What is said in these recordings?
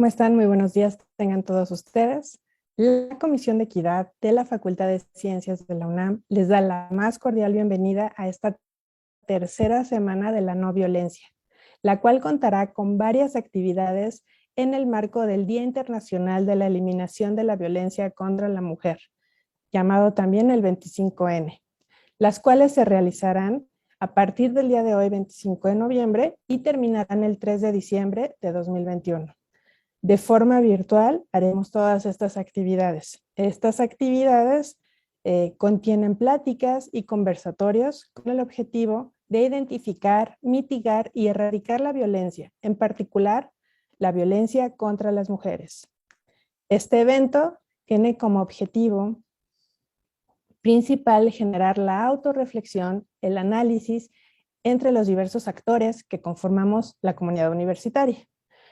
¿Cómo están? Muy buenos días tengan todos ustedes. La Comisión de Equidad de la Facultad de Ciencias de la UNAM les da la más cordial bienvenida a esta tercera semana de la no violencia, la cual contará con varias actividades en el marco del Día Internacional de la Eliminación de la Violencia contra la Mujer, llamado también el 25N, las cuales se realizarán a partir del día de hoy, 25 de noviembre, y terminarán el 3 de diciembre de 2021. De forma virtual haremos todas estas actividades. Estas actividades contienen pláticas y conversatorios con el objetivo de identificar, mitigar y erradicar la violencia, en particular la violencia contra las mujeres. Este evento tiene como objetivo principal generar la autorreflexión, el análisis entre los diversos actores que conformamos la comunidad universitaria,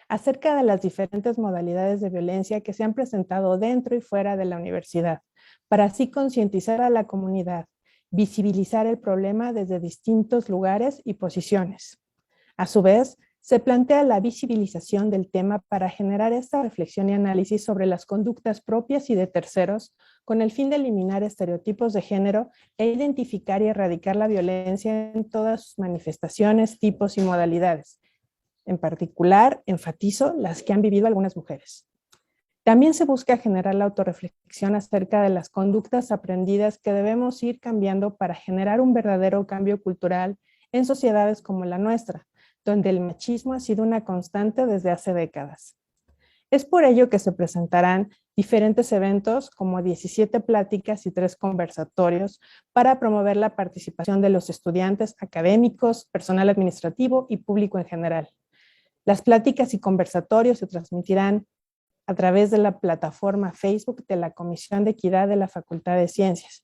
acerca de las diferentes modalidades de violencia que se han presentado dentro y fuera de la universidad, para así concientizar a la comunidad, visibilizar el problema desde distintos lugares y posiciones. A su vez, se plantea la visibilización del tema para generar esta reflexión y análisis sobre las conductas propias y de terceros, con el fin de eliminar estereotipos de género e identificar y erradicar la violencia en todas sus manifestaciones, tipos y modalidades. En particular, enfatizo las que han vivido algunas mujeres. También se busca generar la autorreflexión acerca de las conductas aprendidas que debemos ir cambiando para generar un verdadero cambio cultural en sociedades como la nuestra, donde el machismo ha sido una constante desde hace décadas. Es por ello que se presentarán diferentes eventos como 17 pláticas y 3 conversatorios para promover la participación de los estudiantes, académicos, personal administrativo y público en general. Las pláticas y conversatorios se transmitirán a través de la plataforma Facebook de la Comisión de Equidad de la Facultad de Ciencias.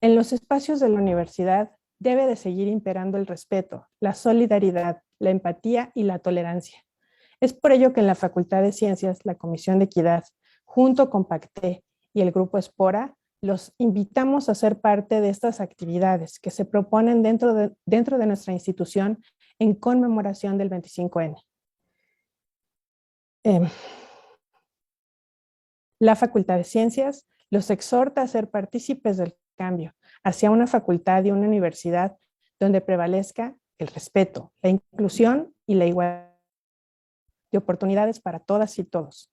En los espacios de la universidad debe de seguir imperando el respeto, la solidaridad, la empatía y la tolerancia. Es por ello que en la Facultad de Ciencias, la Comisión de Equidad, junto con PACTE y el Grupo Espora, los invitamos a ser parte de estas actividades que se proponen dentro de nuestra institución en conmemoración del 25N. La Facultad de Ciencias los exhorta a ser partícipes del cambio hacia una facultad y una universidad donde prevalezca el respeto, la inclusión y la igualdad de oportunidades para todas y todos.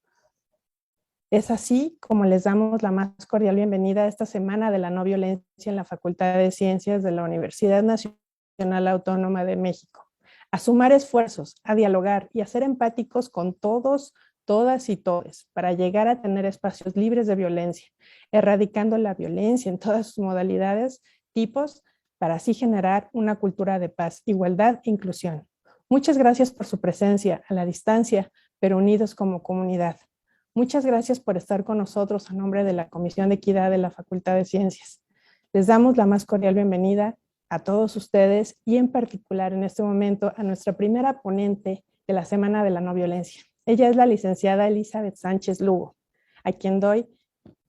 Es así como les damos la más cordial bienvenida a esta semana de la no violencia en la Facultad de Ciencias de la Universidad Nacional Autónoma de México. A sumar esfuerzos, a dialogar y a ser empáticos con todos, todas y todes para llegar a tener espacios libres de violencia, erradicando la violencia en todas sus modalidades, tipos, para así generar una cultura de paz, igualdad e inclusión. Muchas gracias por su presencia a la distancia, pero unidos como comunidad. Muchas gracias por estar con nosotros a nombre de la Comisión de Equidad de la Facultad de Ciencias. Les damos la más cordial bienvenida a todos ustedes y en particular en este momento a nuestra primera ponente de la Semana de la No Violencia. Ella es la licenciada Elizabeth Sánchez Lugo, a quien doy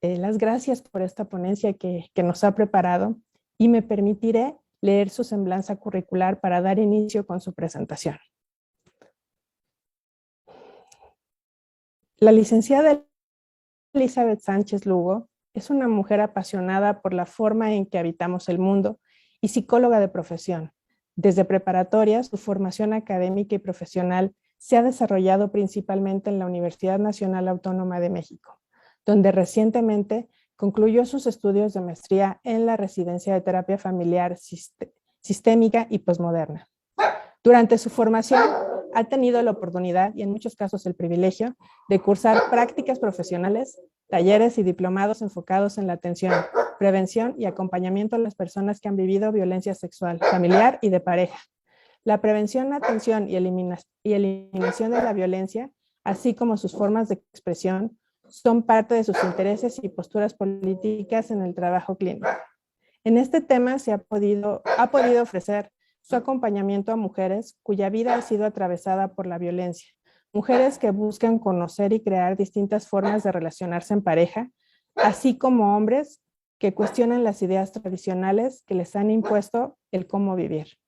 las gracias por esta ponencia que nos ha preparado y me permitiré leer su semblanza curricular para dar inicio con su presentación. La licenciada Elizabeth Sánchez Lugo es una mujer apasionada por la forma en que habitamos el mundo y psicóloga de profesión. Desde preparatoria, su formación académica y profesional se ha desarrollado principalmente en la Universidad Nacional Autónoma de México, donde recientemente concluyó sus estudios de maestría en la residencia de terapia familiar sistémica y posmoderna. Durante su formación ha tenido la oportunidad y en muchos casos el privilegio de cursar prácticas profesionales, talleres y diplomados enfocados en la atención, prevención y acompañamiento a las personas que han vivido violencia sexual, familiar y de pareja. La prevención, atención y eliminación de la violencia, así como sus formas de expresión, son parte de sus intereses y posturas políticas en el trabajo clínico. En este tema ha podido ofrecer su acompañamiento a mujeres cuya vida ha sido atravesada por la violencia, mujeres que buscan conocer y crear distintas formas de relacionarse en pareja, así como hombres que cuestionan las ideas tradicionales que les han impuesto el cómo vivir.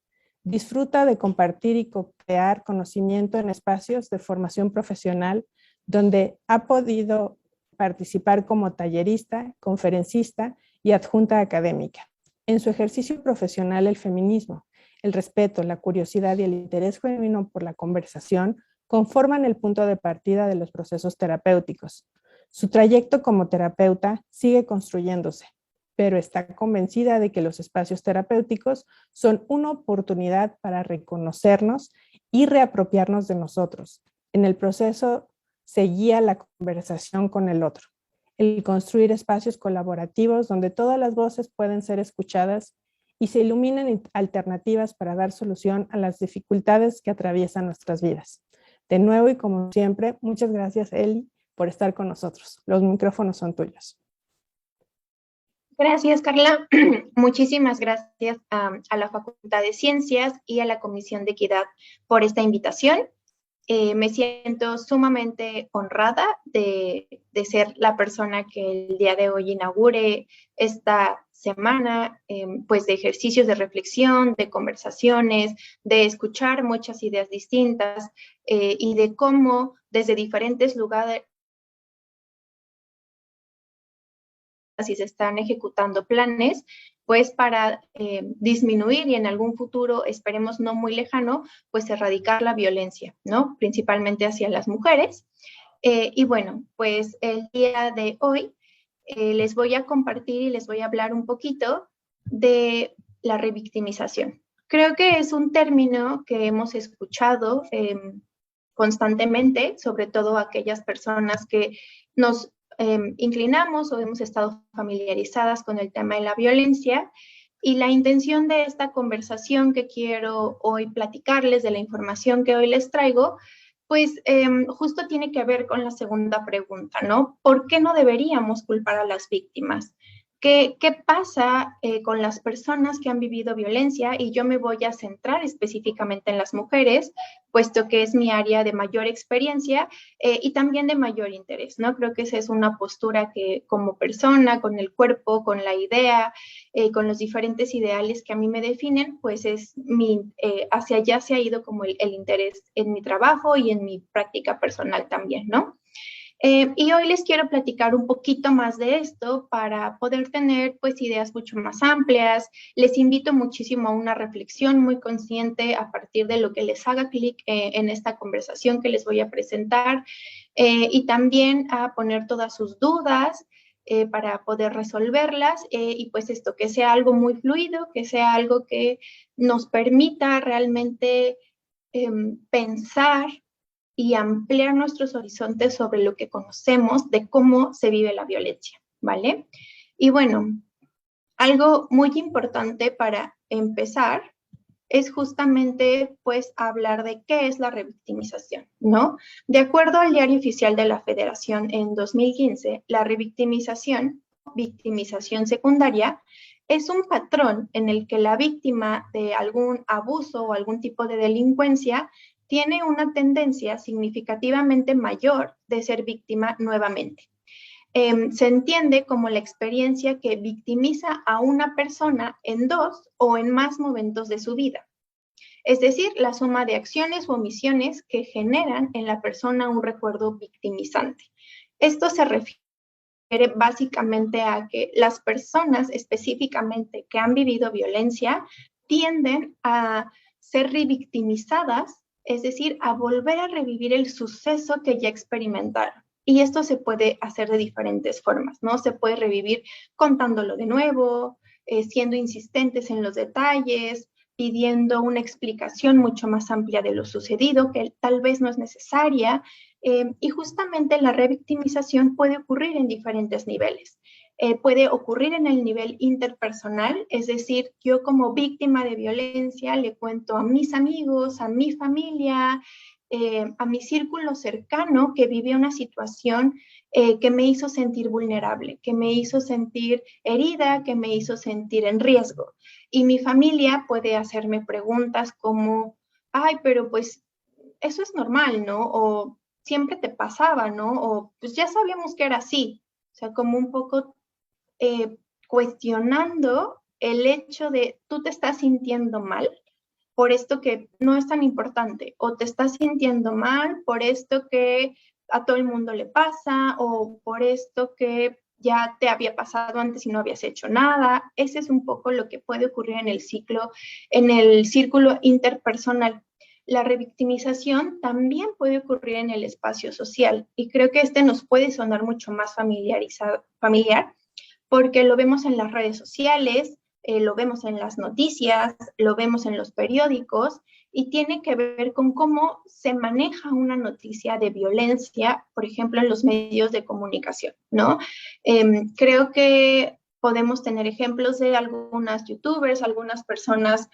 Disfruta de compartir y co-crear conocimiento en espacios de formación profesional donde ha podido participar como tallerista, conferencista y adjunta académica. En su ejercicio profesional, el feminismo, el respeto, la curiosidad y el interés genuino por la conversación conforman el punto de partida de los procesos terapéuticos. Su trayecto como terapeuta sigue construyéndose, pero está convencida de que los espacios terapéuticos son una oportunidad para reconocernos y reapropiarnos de nosotros. En el proceso se guía la conversación con el otro, el construir espacios colaborativos donde todas las voces pueden ser escuchadas y se iluminen alternativas para dar solución a las dificultades que atraviesan nuestras vidas. De nuevo y como siempre, muchas gracias, Eli, por estar con nosotros. Los micrófonos son tuyos. Gracias, Carla. Muchísimas gracias a la Facultad de Ciencias y a la Comisión de Equidad por esta invitación. Me siento sumamente honrada de ser la persona que el día de hoy inaugure esta semana pues de ejercicios de reflexión, de conversaciones, de escuchar muchas ideas distintas y de cómo desde diferentes lugares si se están ejecutando planes, pues para disminuir y en algún futuro, esperemos no muy lejano, pues erradicar la violencia, ¿no? Principalmente hacia las mujeres. Y bueno, pues el día de hoy les voy a compartir y les voy a hablar un poquito de la revictimización. Creo que es un término que hemos escuchado constantemente, sobre todo aquellas personas que nos inclinamos o hemos estado familiarizadas con el tema de la violencia. Y la intención de esta conversación que quiero hoy platicarles, de la información que hoy les traigo, pues justo tiene que ver con la segunda pregunta, ¿no? ¿Por qué no deberíamos culpar a las víctimas? ¿Qué pasa con las personas que han vivido violencia? Y yo me voy a centrar específicamente en las mujeres, puesto que es mi área de mayor experiencia y también de mayor interés, ¿no? Creo que esa es una postura que como persona, con el cuerpo, con la idea, con los diferentes ideales que a mí me definen, pues es hacia allá se ha ido como el interés en mi trabajo y en mi práctica personal también, ¿no? Y hoy les quiero platicar un poquito más de esto para poder tener pues ideas mucho más amplias. Les invito muchísimo a una reflexión muy consciente a partir de lo que les haga clic en esta conversación que les voy a presentar y también a poner todas sus dudas para poder resolverlas y pues esto, que sea algo muy fluido, que sea algo que nos permita realmente pensar y ampliar nuestros horizontes sobre lo que conocemos de cómo se vive la violencia, ¿vale? Y bueno, algo muy importante para empezar es justamente pues hablar de qué es la revictimización, ¿no? De acuerdo al Diario Oficial de la Federación en 2015, la revictimización secundaria, es un patrón en el que la víctima de algún abuso o algún tipo de delincuencia tiene una tendencia significativamente mayor de ser víctima nuevamente. Se entiende como la experiencia que victimiza a una persona en dos o en más momentos de su vida. Es decir, la suma de acciones o omisiones que generan en la persona un recuerdo victimizante. Esto se refiere básicamente a que las personas específicamente que han vivido violencia tienden a ser revictimizadas, es decir, a volver a revivir el suceso que ya experimentaron. Y esto se puede hacer de diferentes formas, ¿no? Se puede revivir contándolo de nuevo, siendo insistentes en los detalles, pidiendo una explicación mucho más amplia de lo sucedido, que tal vez no es necesaria, y justamente la revictimización puede ocurrir en diferentes niveles. Puede ocurrir en el nivel interpersonal, es decir, yo como víctima de violencia le cuento a mis amigos, a mi familia, a mi círculo cercano que vive una situación que me hizo sentir vulnerable, que me hizo sentir herida, que me hizo sentir en riesgo. Y mi familia puede hacerme preguntas como, ay, pero pues eso es normal, ¿no? O siempre te pasaba, ¿no? O pues ya sabíamos que era así. O sea, como un poco cuestionando el hecho de tú te estás sintiendo mal por esto que no es tan importante, o te estás sintiendo mal por esto que a todo el mundo le pasa, o por esto que ya te había pasado antes y no habías hecho nada. Ese es un poco lo que puede ocurrir en el círculo interpersonal. La revictimización también puede ocurrir en el espacio social, y creo que este nos puede sonar mucho más familiar, porque lo vemos en las redes sociales, lo vemos en las noticias, lo vemos en los periódicos, y tiene que ver con cómo se maneja una noticia de violencia, por ejemplo, en los medios de comunicación, ¿no? Creo que podemos tener ejemplos de algunas youtubers, algunas personas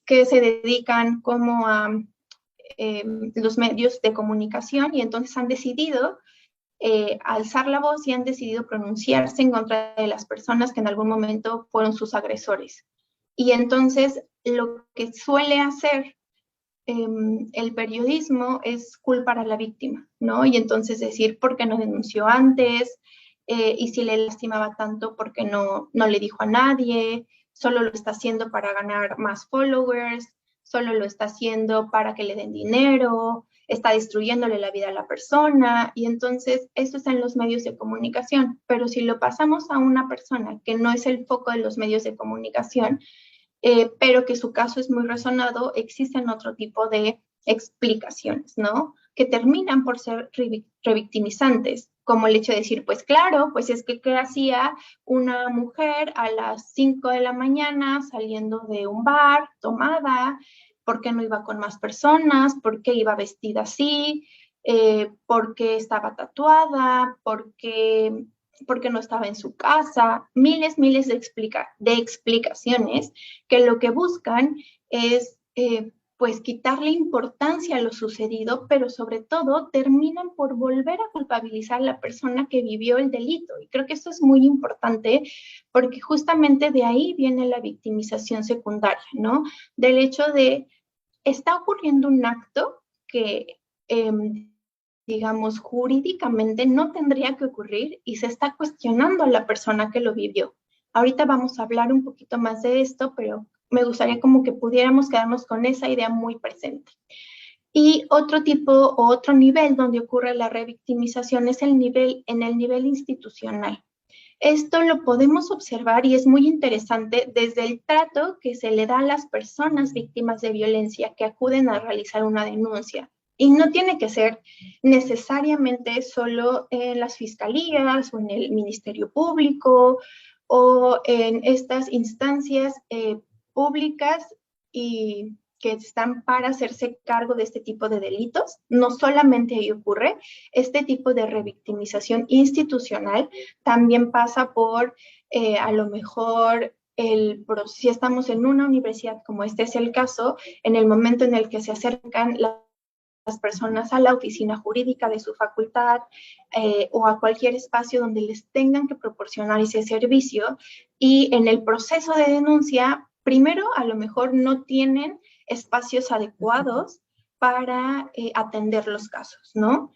que se dedican como a los medios de comunicación, y entonces han decidido alzar la voz y han decidido pronunciarse en contra de las personas que en algún momento fueron sus agresores. Y entonces lo que suele hacer el periodismo es culpar a la víctima, ¿no? Y entonces decir, ¿por qué no denunció antes? Y si le lastimaba tanto, ¿por qué no le dijo a nadie? Solo lo está haciendo para ganar más followers, solo lo está haciendo para que le den dinero, está destruyéndole la vida a la persona. Y entonces eso está en los medios de comunicación. Pero si lo pasamos a una persona que no es el foco de los medios de comunicación, pero que su caso es muy resonado, existen otro tipo de explicaciones, ¿no? Que terminan por ser revictimizantes, como el hecho de decir, pues claro, pues es que ¿qué hacía una mujer a las 5 de la mañana saliendo de un bar, tomada? ¿Por qué no iba con más personas? ¿Por qué iba vestida así? ¿Por qué estaba tatuada? ¿Por qué no estaba en su casa? Miles de explicaciones que lo que buscan es pues quitarle importancia a lo sucedido, pero sobre todo terminan por volver a culpabilizar a la persona que vivió el delito. Y creo que esto es muy importante, porque justamente de ahí viene la victimización secundaria, ¿no? Del hecho de, está ocurriendo un acto que digamos, jurídicamente no tendría que ocurrir, y se está cuestionando a la persona que lo vivió. Ahorita vamos a hablar un poquito más de esto, pero me gustaría como que pudiéramos quedarnos con esa idea muy presente. Y otro tipo o otro nivel donde ocurre la revictimización es en el nivel institucional. Esto lo podemos observar, y es muy interesante, desde el trato que se le da a las personas víctimas de violencia que acuden a realizar una denuncia. Y no tiene que ser necesariamente solo en las fiscalías o en el Ministerio Público o en estas instancias públicas y que están para hacerse cargo de este tipo de delitos. No solamente ahí ocurre. Este tipo de revictimización institucional también pasa por, a lo mejor, si estamos en una universidad, como este es el caso, en el momento en el que se acercan las personas a la oficina jurídica de su facultad o a cualquier espacio donde les tengan que proporcionar ese servicio, y en el proceso de denuncia, primero a lo mejor no tienen espacios adecuados para atender los casos, ¿no?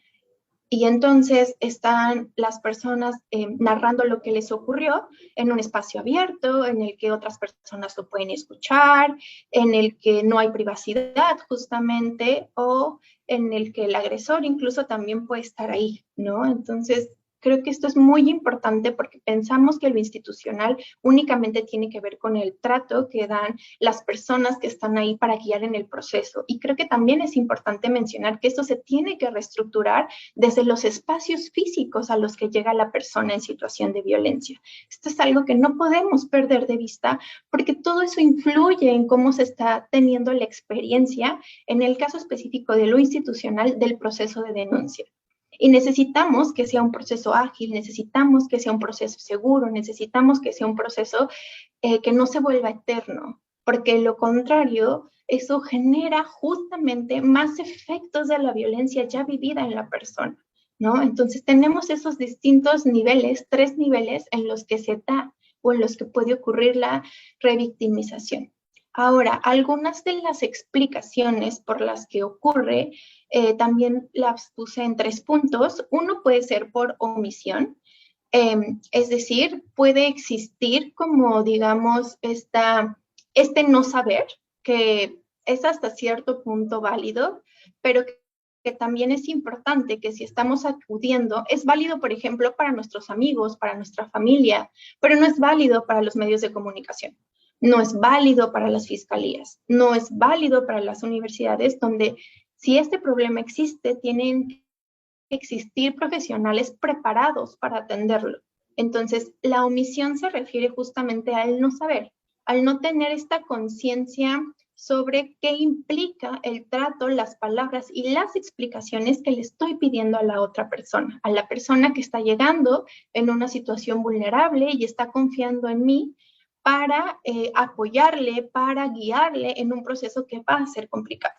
Y entonces están las personas narrando lo que les ocurrió en un espacio abierto, en el que otras personas lo pueden escuchar, en el que no hay privacidad justamente, o en el que el agresor incluso también puede estar ahí, ¿no? Entonces, creo que esto es muy importante, porque pensamos que lo institucional únicamente tiene que ver con el trato que dan las personas que están ahí para guiar en el proceso. Y creo que también es importante mencionar que esto se tiene que reestructurar desde los espacios físicos a los que llega la persona en situación de violencia. Esto es algo que no podemos perder de vista, porque todo eso influye en cómo se está teniendo la experiencia, en el caso específico de lo institucional, del proceso de denuncia. Y necesitamos que sea un proceso ágil, necesitamos que sea un proceso seguro, necesitamos que sea un proceso que no se vuelva eterno, porque lo contrario, eso genera justamente más efectos de la violencia ya vivida en la persona, ¿no? Entonces tenemos esos distintos niveles, 3 niveles en los que se da o en los que puede ocurrir la revictimización. Ahora, algunas de las explicaciones por las que ocurre también las puse en 3 puntos. Uno puede ser por omisión, es decir, puede existir como, digamos, este no saber, que es hasta cierto punto válido, pero que también es importante que si estamos acudiendo, es válido, por ejemplo, para nuestros amigos, para nuestra familia, pero no es válido para los medios de comunicación, no es válido para las fiscalías, no es válido para las universidades, donde si este problema existe, tienen que existir profesionales preparados para atenderlo. Entonces, la omisión se refiere justamente al no saber, al no tener esta conciencia sobre qué implica el trato, las palabras y las explicaciones que le estoy pidiendo a la otra persona, a la persona que está llegando en una situación vulnerable y está confiando en mí para apoyarle, para guiarle en un proceso que va a ser complicado.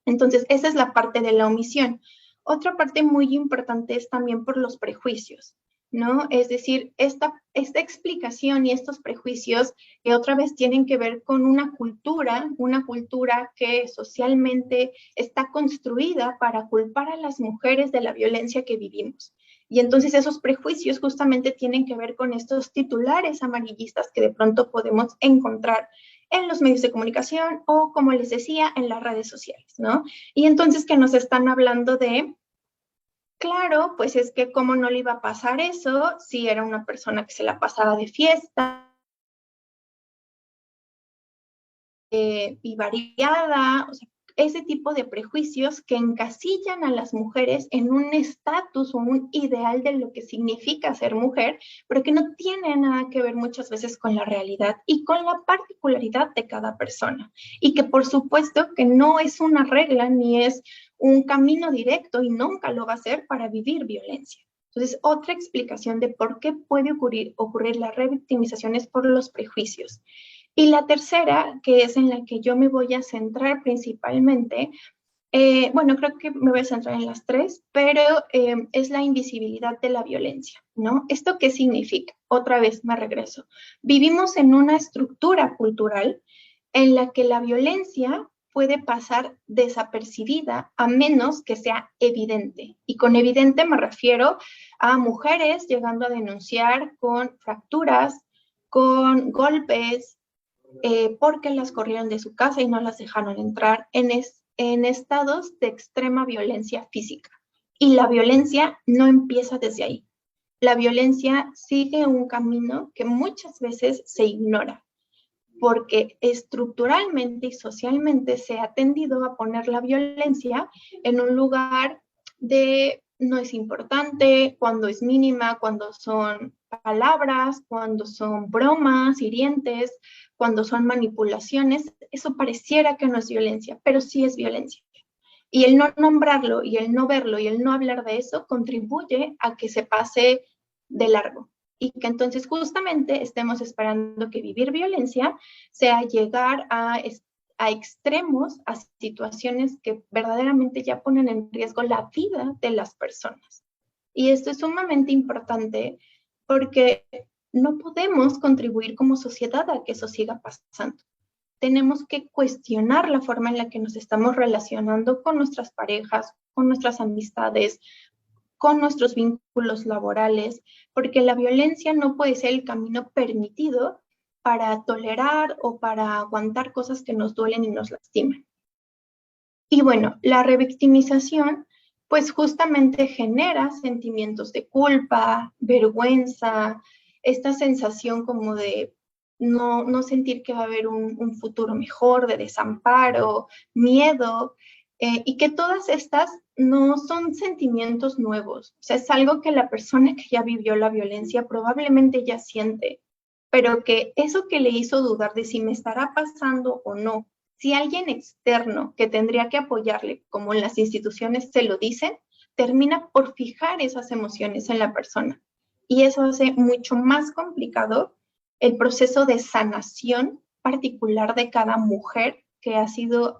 Entonces, esa es la parte de la omisión. Otra parte muy importante es también por los prejuicios, ¿no? Es decir, esta explicación y estos prejuicios que otra vez tienen que ver con una cultura que socialmente está construida para culpar a las mujeres de la violencia que vivimos. Y entonces esos prejuicios justamente tienen que ver con estos titulares amarillistas que de pronto podemos encontrar en los medios de comunicación o, como les decía, en las redes sociales, ¿no? Y entonces que nos están hablando de, claro, pues es que cómo no le iba a pasar eso si era una persona que se la pasaba de fiesta y variada, o sea, ese tipo de prejuicios que encasillan a las mujeres en un estatus o un ideal de lo que significa ser mujer, pero que no tiene nada que ver muchas veces con la realidad y con la particularidad de cada persona. Y que por supuesto que no es una regla ni es un camino directo y nunca lo va a ser para vivir violencia. Entonces, otra explicación de por qué puede ocurrir la revictimización es por los prejuicios. Y la tercera, que es en la que yo me voy a centrar principalmente, bueno, creo que me voy a centrar en las tres, pero es la invisibilidad de la violencia, ¿no? ¿Esto qué significa? Otra vez me regreso. Vivimos en una estructura cultural en la que la violencia puede pasar desapercibida a menos que sea evidente. Y con evidente me refiero a mujeres llegando a denunciar con fracturas, con golpes, porque las corrieron de su casa y no las dejaron entrar en estados de extrema violencia física. Y la violencia no empieza desde ahí. La violencia sigue un camino que muchas veces se ignora, porque estructuralmente y socialmente se ha tendido a poner la violencia en un lugar de no es importante, cuando es mínima, cuando son palabras, cuando son bromas hirientes, cuando son manipulaciones, eso pareciera que no es violencia, pero sí es violencia. Y el no nombrarlo y el no verlo y el no hablar de eso contribuye a que se pase de largo y que entonces justamente estemos esperando que vivir violencia sea llegar a extremos, a situaciones que verdaderamente ya ponen en riesgo la vida de las personas. Y esto es sumamente importante porque no podemos contribuir como sociedad a que eso siga pasando. Tenemos que cuestionar la forma en la que nos estamos relacionando con nuestras parejas, con nuestras amistades, con nuestros vínculos laborales, porque la violencia no puede ser el camino permitido para tolerar o para aguantar cosas que nos duelen y nos lastiman. Y bueno, la revictimización pues justamente genera sentimientos de culpa, vergüenza, esta sensación como de no sentir que va a haber un futuro mejor, de desamparo, miedo, y que todas estas no son sentimientos nuevos. O sea, es algo que la persona que ya vivió la violencia probablemente ya siente, pero que eso que le hizo dudar de si me estará pasando o no, si alguien externo que tendría que apoyarle, como en las instituciones se lo dicen, termina por fijar esas emociones en la persona. Y eso hace mucho más complicado el proceso de sanación particular de cada mujer que ha sido,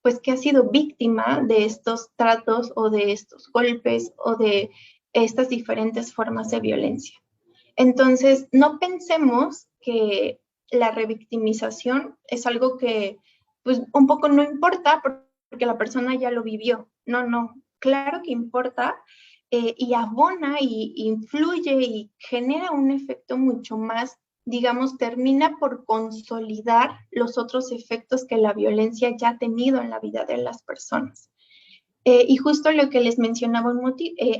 pues que ha sido víctima de estos tratos o de estos golpes o de estas diferentes formas de violencia. Entonces, no pensemos que la revictimización es algo que, pues, un poco no importa porque la persona ya lo vivió. No, no, claro que importa y abona y influye y genera un efecto mucho más digamos, termina por consolidar los otros efectos que la violencia ya ha tenido en la vida de las personas. Y justo lo que les mencionaba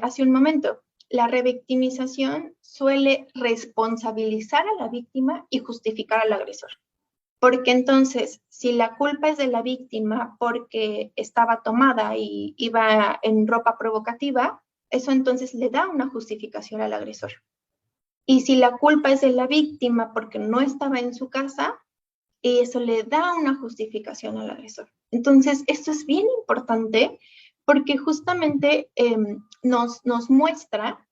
hace un momento, la revictimización suele responsabilizar a la víctima y justificar al agresor. Porque entonces, si la culpa es de la víctima porque estaba tomada y iba en ropa provocativa, eso entonces le da una justificación al agresor. Y si la culpa es de la víctima porque no estaba en su casa, eso le da una justificación al agresor. Entonces, esto es bien importante porque justamente nos muestra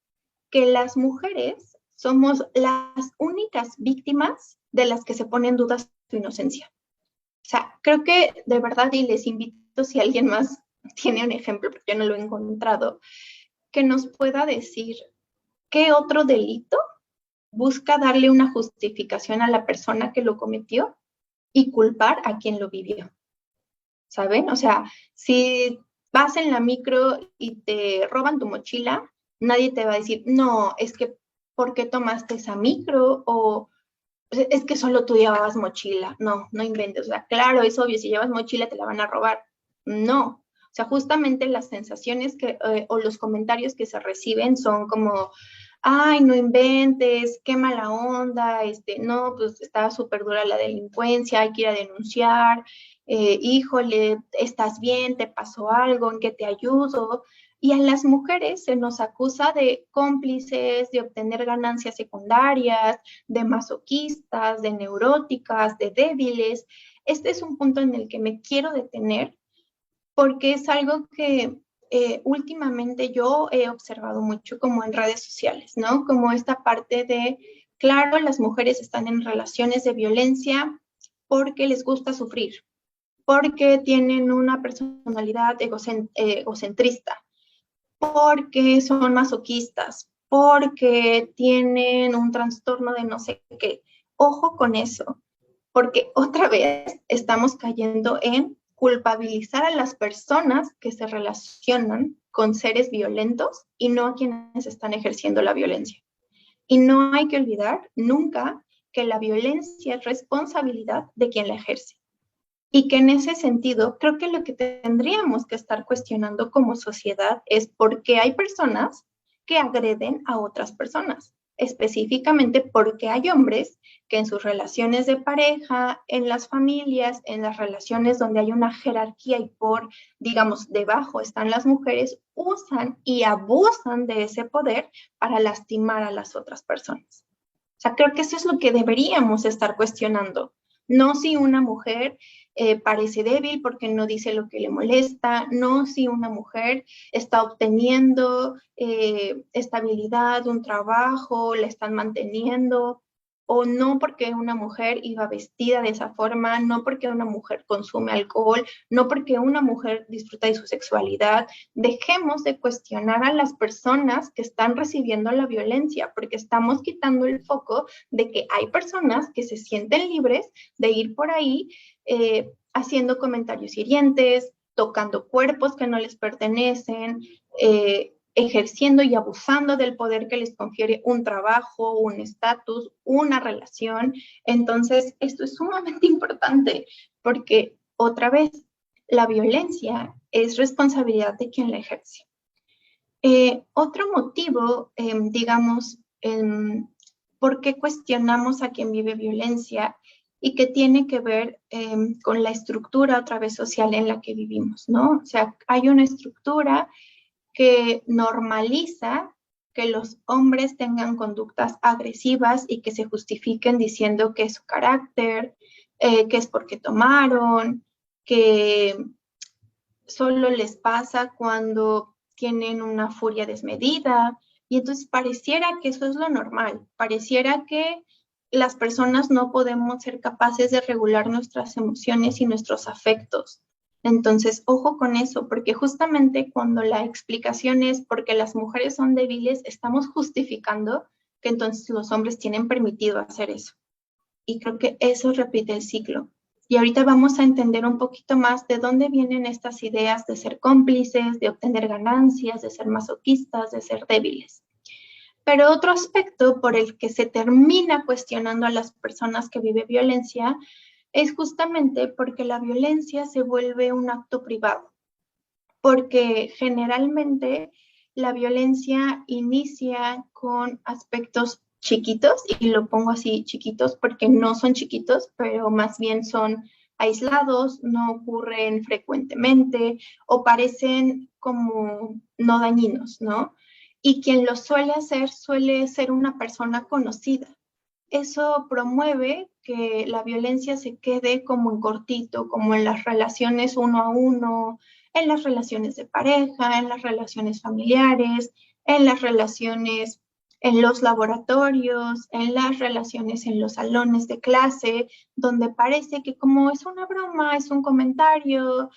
que las mujeres somos las únicas víctimas de las que se pone en duda su inocencia. O sea, creo que de verdad, y les invito si alguien más tiene un ejemplo, porque yo no lo he encontrado, que nos pueda decir qué otro delito busca darle una justificación a la persona que lo cometió y culpar a quien lo vivió. ¿Saben? O sea, si vas en la micro y te roban tu mochila, nadie te va a decir, no, es que, ¿por qué tomaste esa micro? O es que solo tú llevabas mochila. No, no inventes. O sea, claro, es obvio, si llevas mochila te la van a robar. No. O sea, justamente las sensaciones o los comentarios que se reciben son como, ay, no inventes, qué mala onda, no, pues está súper dura la delincuencia, hay que ir a denunciar, híjole, ¿estás bien? ¿Te pasó algo? ¿En qué te ayudo? Y a las mujeres se nos acusa de cómplices, de obtener ganancias secundarias, de masoquistas, de neuróticas, de débiles. Este es un punto en el que me quiero detener porque es algo que últimamente yo he observado mucho como en redes sociales, ¿no? Como esta parte de, claro, las mujeres están en relaciones de violencia porque les gusta sufrir, porque tienen una personalidad egocentrista, porque son masoquistas, porque tienen un trastorno de no sé qué. Ojo con eso, porque otra vez estamos cayendo en culpabilizar a las personas que se relacionan con seres violentos y no a quienes están ejerciendo la violencia. Y no hay que olvidar nunca que la violencia es responsabilidad de quien la ejerce. Y que en ese sentido, creo que lo que tendríamos que estar cuestionando como sociedad es por qué hay personas que agreden a otras personas, específicamente porque hay hombres que en sus relaciones de pareja, en las familias, en las relaciones donde hay una jerarquía y digamos, debajo están las mujeres, usan y abusan de ese poder para lastimar a las otras personas. O sea, creo que eso es lo que deberíamos estar cuestionando. No si una mujer parece débil porque no dice lo que le molesta, no si una mujer está obteniendo estabilidad, un trabajo, la están manteniendo, o no porque una mujer iba vestida de esa forma, no porque una mujer consume alcohol, no porque una mujer disfruta de su sexualidad. Dejemos de cuestionar a las personas que están recibiendo la violencia, porque estamos quitando el foco de que hay personas que se sienten libres de ir por ahí haciendo comentarios hirientes, tocando cuerpos que no les pertenecen, ejerciendo y abusando del poder que les confiere un trabajo, un estatus, una relación. Entonces, esto es sumamente importante porque, otra vez, la violencia es responsabilidad de quien la ejerce. Otro motivo, digamos, por qué cuestionamos a quien vive violencia y que tiene que ver con la estructura otra vez social en la que vivimos, ¿no? O sea, hay una estructura que normaliza que los hombres tengan conductas agresivas y que se justifiquen diciendo que es su carácter, que es porque tomaron, que solo les pasa cuando tienen una furia desmedida. Y entonces pareciera que eso es lo normal, pareciera que las personas no podemos ser capaces de regular nuestras emociones y nuestros afectos. Entonces, ojo con eso, porque justamente cuando la explicación es porque las mujeres son débiles, estamos justificando que entonces los hombres tienen permitido hacer eso. Y creo que eso repite el ciclo. Y ahorita vamos a entender un poquito más de dónde vienen estas ideas de ser cómplices, de obtener ganancias, de ser masoquistas, de ser débiles. Pero otro aspecto por el que se termina cuestionando a las personas que viven violencia es justamente porque la violencia se vuelve un acto privado, porque generalmente la violencia inicia con aspectos chiquitos, y lo pongo así chiquitos porque no son chiquitos, pero más bien son aislados, no ocurren frecuentemente o parecen como no dañinos, ¿no? Y quien lo suele hacer suele ser una persona conocida. Eso promueve que la violencia se quede como en cortito, como en las relaciones uno a uno, en las relaciones de pareja, en las relaciones familiares, en las relaciones en los laboratorios, en las relaciones en los salones de clase, donde parece que como es una broma, es un comentario,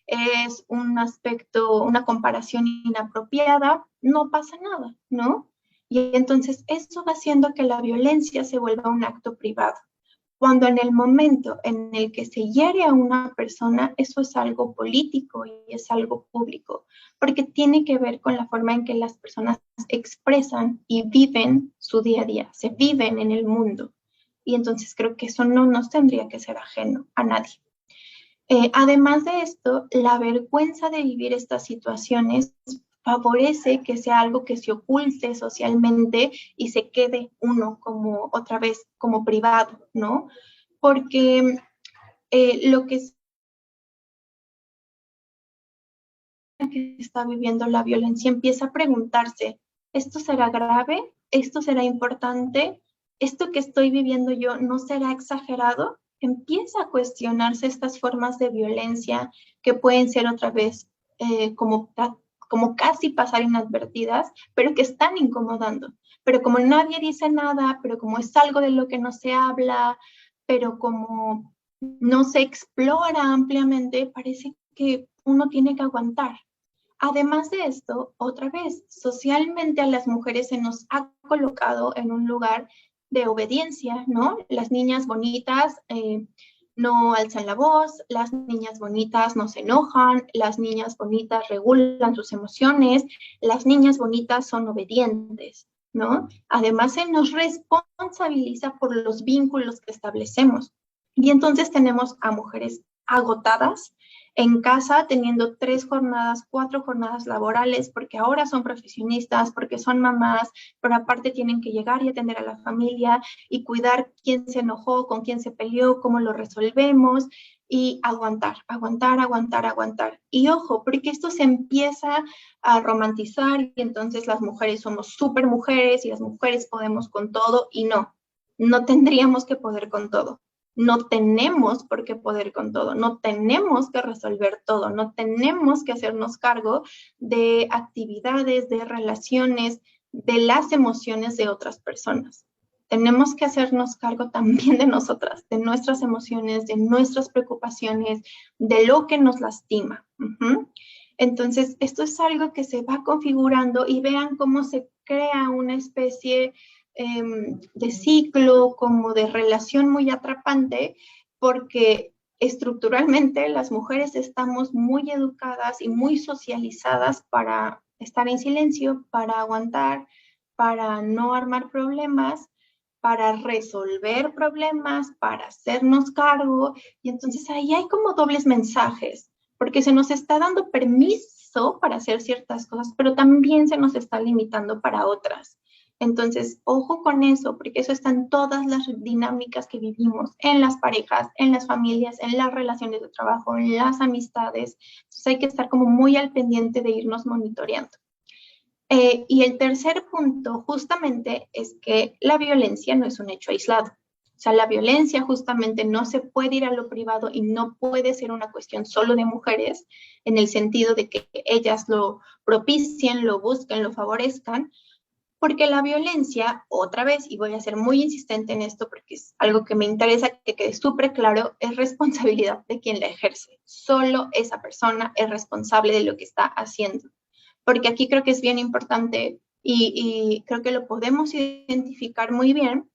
es un aspecto, una comparación inapropiada, no pasa nada, ¿no? Y entonces eso va haciendo que la violencia se vuelva un acto privado. Cuando en el momento en el que se hiere a una persona, eso es algo político y es algo público, porque tiene que ver con la forma en que las personas expresan y viven su día a día, se viven en el mundo. Y entonces creo que eso no nos tendría que ser ajeno a nadie. Además de esto, la vergüenza de vivir estas situaciones favorece que sea algo que se oculte socialmente y se quede uno como otra vez como privado, ¿no? Porque lo que está viviendo la violencia empieza a preguntarse, ¿esto será grave? ¿Esto será importante? ¿Esto que estoy viviendo yo no será exagerado? Empieza a cuestionarse estas formas de violencia que pueden ser otra vez como casi pasar inadvertidas, pero que están incomodando. Pero como nadie dice nada, pero como es algo de lo que no se habla, pero como no se explora ampliamente, parece que uno tiene que aguantar. Además de esto, otra vez, socialmente a las mujeres se nos ha colocado en un lugar de obediencia, ¿no? Las niñas bonitas no alzan la voz, las niñas bonitas no se enojan, las niñas bonitas regulan sus emociones, las niñas bonitas son obedientes, ¿no? Además se nos responsabiliza por los vínculos que establecemos. Y entonces tenemos a mujeres agotadas en casa teniendo 3 jornadas, 4 jornadas laborales, porque ahora son profesionistas, porque son mamás, pero aparte tienen que llegar y atender a la familia y cuidar quién se enojó, con quién se peleó, cómo lo resolvemos y aguantar, aguantar, aguantar, aguantar. Y ojo, porque esto se empieza a romantizar y entonces las mujeres somos súper mujeres y las mujeres podemos con todo y no, no tendríamos que poder con todo. No tenemos por qué poder con todo, no tenemos que resolver todo, no tenemos que hacernos cargo de actividades, de relaciones, de las emociones de otras personas. Tenemos que hacernos cargo también de nosotras, de nuestras emociones, de nuestras preocupaciones, de lo que nos lastima. Entonces, esto es algo que se va configurando y vean cómo se crea una especie de ciclo, como de relación muy atrapante, porque estructuralmente las mujeres estamos muy educadas y muy socializadas para estar en silencio, para aguantar, para no armar problemas, para resolver problemas, para hacernos cargo, y entonces ahí hay como dobles mensajes, porque se nos está dando permiso para hacer ciertas cosas, pero también se nos está limitando para otras. Entonces, ojo con eso, porque eso está en todas las dinámicas que vivimos, en las parejas, en las familias, en las relaciones de trabajo, en las amistades. Entonces hay que estar como muy al pendiente de irnos monitoreando. Y el tercer punto justamente es que la violencia no es un hecho aislado. O sea, la violencia justamente no se puede ir a lo privado y no puede ser una cuestión solo de mujeres, en el sentido de que ellas lo propicien, lo busquen, lo favorezcan, porque la violencia, otra vez, y voy a ser muy insistente en esto porque es algo que me interesa que quede súper claro, es responsabilidad de quien la ejerce. Solo esa persona es responsable de lo que está haciendo. Porque aquí creo que es bien importante y creo que lo podemos identificar muy bien,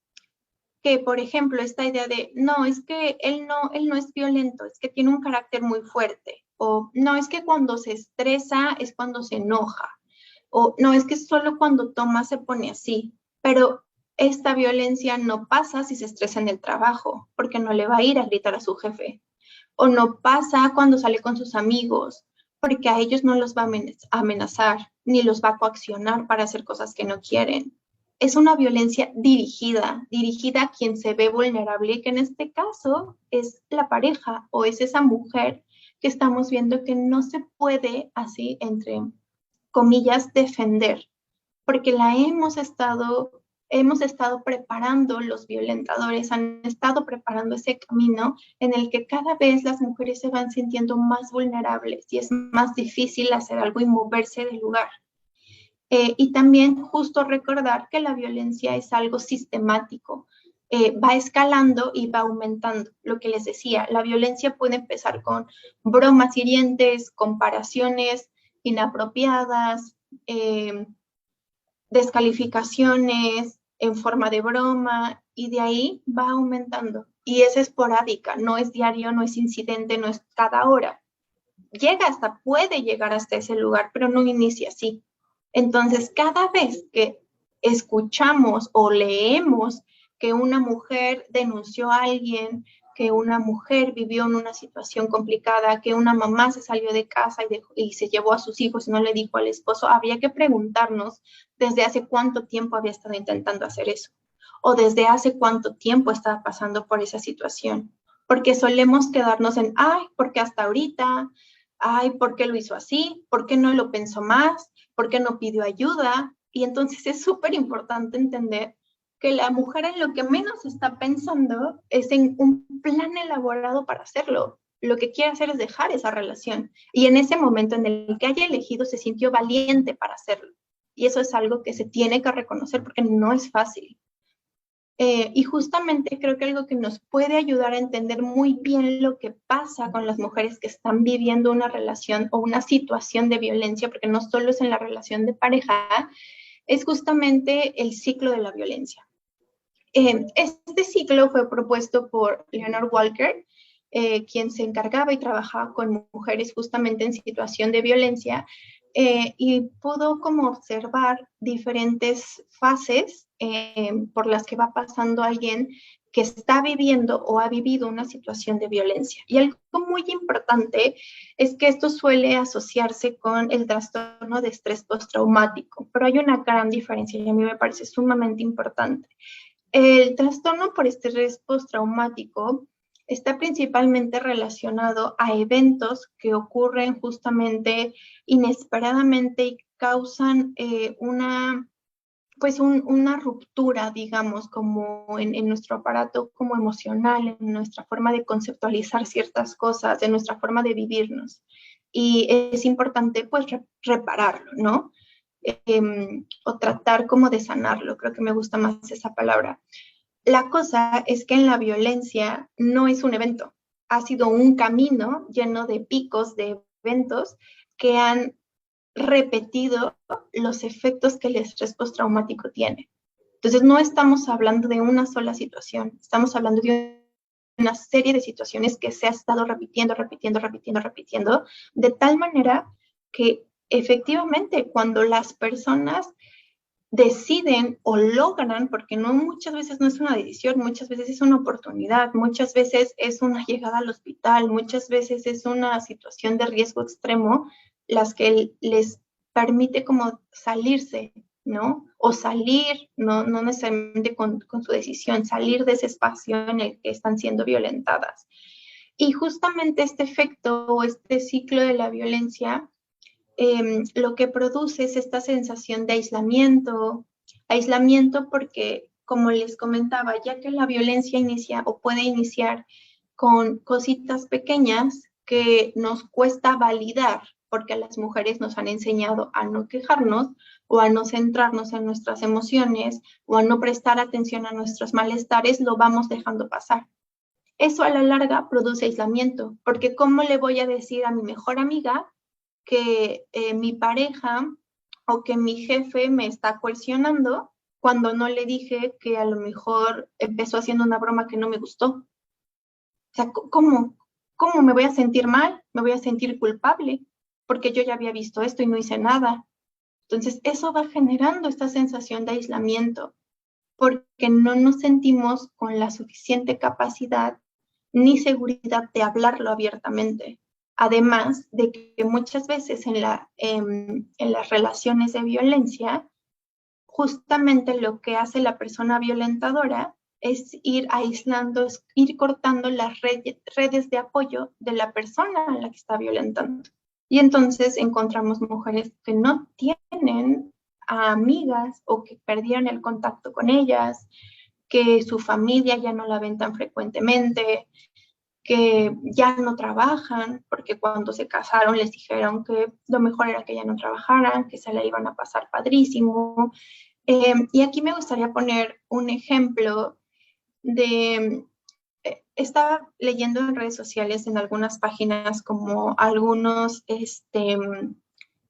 que por ejemplo esta idea de, no, es que él no es violento, es que tiene un carácter muy fuerte, o no, es que cuando se estresa es cuando se enoja. O no, es que solo cuando toma se pone así, pero esta violencia no pasa si se estresa en el trabajo, porque no le va a ir a gritar a su jefe. O no pasa cuando sale con sus amigos, porque a ellos no los va a amenazar, ni los va a coaccionar para hacer cosas que no quieren. Es una violencia dirigida, dirigida a quien se ve vulnerable, y que en este caso es la pareja o es esa mujer que estamos viendo que no se puede, así entre comillas, defender, porque hemos estado preparando, los violentadores han estado preparando ese camino en el que cada vez las mujeres se van sintiendo más vulnerables y es más difícil hacer algo y moverse del lugar. Y también justo recordar que la violencia es algo sistemático, va escalando y va aumentando. Lo que les decía, la violencia puede empezar con bromas hirientes, comparaciones inapropiadas, eh, descalificaciones en forma de broma, y de ahí va aumentando. Y es esporádica, no es diario, no es incidente, no es cada hora. Puede llegar hasta ese lugar, pero no inicia así. Entonces, cada vez que escuchamos o leemos que una mujer denunció a alguien, que una mujer vivió en una situación complicada, que una mamá se salió de casa y se llevó a sus hijos y no le dijo al esposo, habría que preguntarnos desde hace cuánto tiempo había estado intentando hacer eso, o desde hace cuánto tiempo estaba pasando por esa situación. Porque solemos quedarnos en, ay, porque hasta ahorita, ay, ¿por qué lo hizo así? ¿Por qué no lo pensó más? ¿Por qué no pidió ayuda? Y entonces es súper importante entender que la mujer en lo que menos está pensando es en un plan elaborado para hacerlo. Lo que quiere hacer es dejar esa relación. Y en ese momento en el que haya elegido, se sintió valiente para hacerlo. Y eso es algo que se tiene que reconocer porque no es fácil. Y justamente creo que algo que nos puede ayudar a entender muy bien lo que pasa con las mujeres que están viviendo una relación o una situación de violencia, porque no solo es en la relación de pareja, es justamente el ciclo de la violencia. Este ciclo fue propuesto por Leonard Walker, quien se encargaba y trabajaba con mujeres justamente en situación de violencia, y pudo como observar diferentes fases por las que va pasando alguien que está viviendo o ha vivido una situación de violencia. Y algo muy importante es que esto suele asociarse con el trastorno de estrés postraumático, pero hay una gran diferencia y a mí me parece sumamente importante. El trastorno por estrés postraumático está principalmente relacionado a eventos que ocurren justamente inesperadamente y causan una ruptura, digamos, como en nuestro aparato como emocional, en nuestra forma de conceptualizar ciertas cosas, en nuestra forma de vivirnos. Y es importante pues repararlo, ¿no? O tratar como de sanarlo, creo que me gusta más esa palabra. La cosa es que en la violencia no es un evento, ha sido un camino lleno de picos, de eventos que han repetido los efectos que el estrés postraumático tiene. Entonces no estamos hablando de una sola situación, estamos hablando de una serie de situaciones que se ha estado repitiendo, repitiendo, repitiendo, repitiendo, de tal manera que efectivamente cuando las personas deciden o logran, porque no muchas veces no es una decisión, muchas veces es una oportunidad, muchas veces es una llegada al hospital, muchas veces es una situación de riesgo extremo, las que les permite como salirse, ¿no? O salir, no necesariamente con su decisión, salir de ese espacio en el que están siendo violentadas. Y justamente este efecto o este ciclo de la violencia lo que produce es esta sensación de aislamiento porque, como les comentaba, ya que la violencia inicia o puede iniciar con cositas pequeñas que nos cuesta validar, porque a las mujeres nos han enseñado a no quejarnos o a no centrarnos en nuestras emociones o a no prestar atención a nuestros malestares, lo vamos dejando pasar. Eso a la larga produce aislamiento, porque ¿cómo le voy a decir a mi mejor amiga que mi pareja o que mi jefe me está coercionando cuando no le dije que a lo mejor empezó haciendo una broma que no me gustó? O sea, ¿cómo me voy a sentir mal? Me voy a sentir culpable porque yo ya había visto esto y no hice nada. Entonces, eso va generando esta sensación de aislamiento, porque no nos sentimos con la suficiente capacidad ni seguridad de hablarlo abiertamente. Además de que muchas veces en las relaciones de violencia, justamente lo que hace la persona violentadora es ir aislando, es ir cortando las redes de apoyo de la persona a la que está violentando. Y entonces encontramos mujeres que no tienen a amigas o que perdieron el contacto con ellas, que su familia ya no la ven tan frecuentemente, que ya no trabajan, porque cuando se casaron les dijeron que lo mejor era que ya no trabajaran, que se la iban a pasar padrísimo. Y aquí me gustaría poner un ejemplo de, estaba leyendo en redes sociales en algunas páginas como algunos,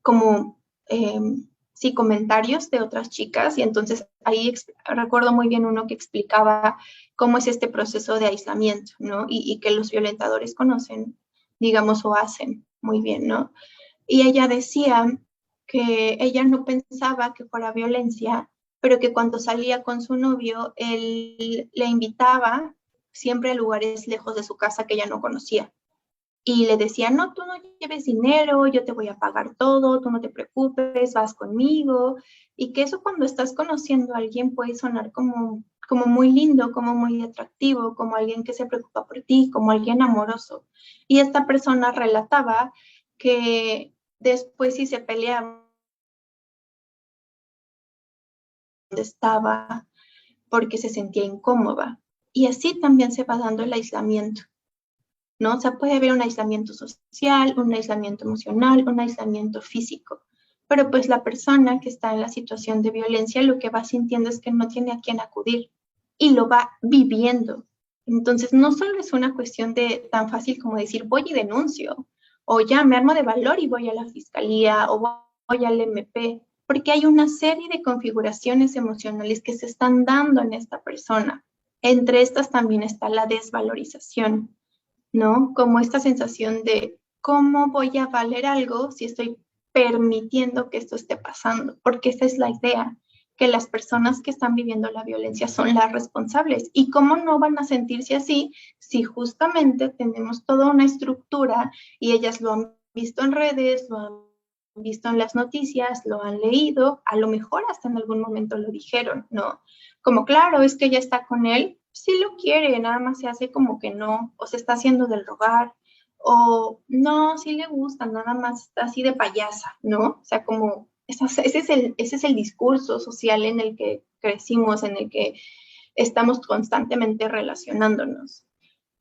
como, sí, comentarios de otras chicas y entonces ahí recuerdo muy bien uno que explicaba cómo es este proceso de aislamiento, ¿no? Y que los violentadores conocen, digamos, o hacen muy bien, ¿no? Y ella decía que ella no pensaba que fuera violencia, pero que cuando salía con su novio, él le invitaba siempre a lugares lejos de su casa que ella no conocía. Y le decía, no, tú no lleves dinero, yo te voy a pagar todo, tú no te preocupes, vas conmigo. Y que eso cuando estás conociendo a alguien puede sonar como muy lindo, como muy atractivo, como alguien que se preocupa por ti, como alguien amoroso. Y esta persona relataba que después si se peleaba, estaba porque se sentía incómoda. Y así también se va dando el aislamiento, ¿no? O sea, puede haber un aislamiento social, un aislamiento emocional, un aislamiento físico. Pero pues la persona que está en la situación de violencia lo que va sintiendo es que no tiene a quién acudir y lo va viviendo. Entonces, no solo es una cuestión de tan fácil como decir voy y denuncio, o ya me armo de valor y voy a la fiscalía, o voy al MP, porque hay una serie de configuraciones emocionales que se están dando en esta persona. Entre estas también está la desvalorización, ¿no? Como esta sensación de cómo voy a valer algo si estoy permitiendo que esto esté pasando, porque esa es la idea, que las personas que están viviendo la violencia son las responsables. ¿Y cómo no van a sentirse así si justamente tenemos toda una estructura y ellas lo han visto en redes, lo han visto en las noticias, lo han leído, a lo mejor hasta en algún momento lo dijeron, ¿no? Como claro, es que ella está con él, sí lo quiere, nada más se hace como que no, o se está haciendo del rogar, o no, sí le gusta, nada más está así de payasa, ¿no? O sea, como ese es el discurso social en el que crecimos, en el que estamos constantemente relacionándonos.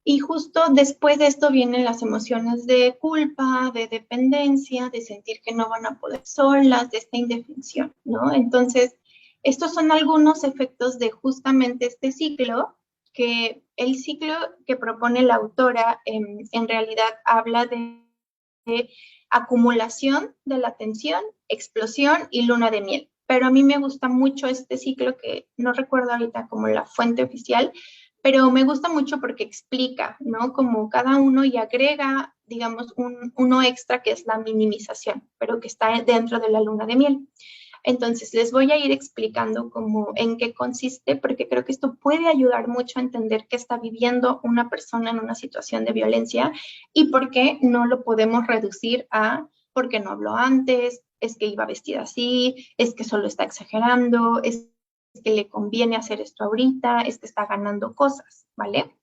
Y justo después de esto vienen las emociones de culpa, de dependencia, de sentir que no van a poder solas, de esta indefensión, ¿no? Entonces, estos son algunos efectos de justamente este ciclo, que el ciclo que propone la autora en realidad habla de acumulación de la tensión, explosión y luna de miel. Pero a mí me gusta mucho este ciclo que no recuerdo ahorita como la fuente oficial, pero me gusta mucho porque explica, ¿no? Como cada uno y agrega, digamos, uno extra que es la minimización, pero que está dentro de la luna de miel. Entonces, les voy a ir explicando cómo, en qué consiste, porque creo que esto puede ayudar mucho a entender qué está viviendo una persona en una situación de violencia y por qué no lo podemos reducir a porque no habló antes, es que iba vestida así, es que solo está exagerando, es que le conviene hacer esto ahorita, es que está ganando cosas, ¿vale?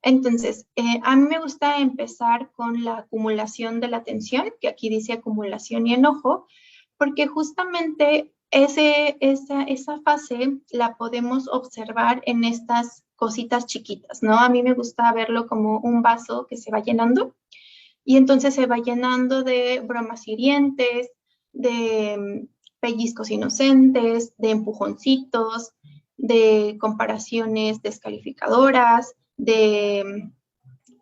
Entonces, a mí me gusta empezar con la acumulación de la atención, que aquí dice acumulación y enojo, porque justamente esa fase la podemos observar en estas cositas chiquitas, ¿no? A mí me gusta verlo como un vaso que se va llenando y entonces se va llenando de bromas hirientes, de pellizcos inocentes, de empujoncitos, de comparaciones descalificadoras, de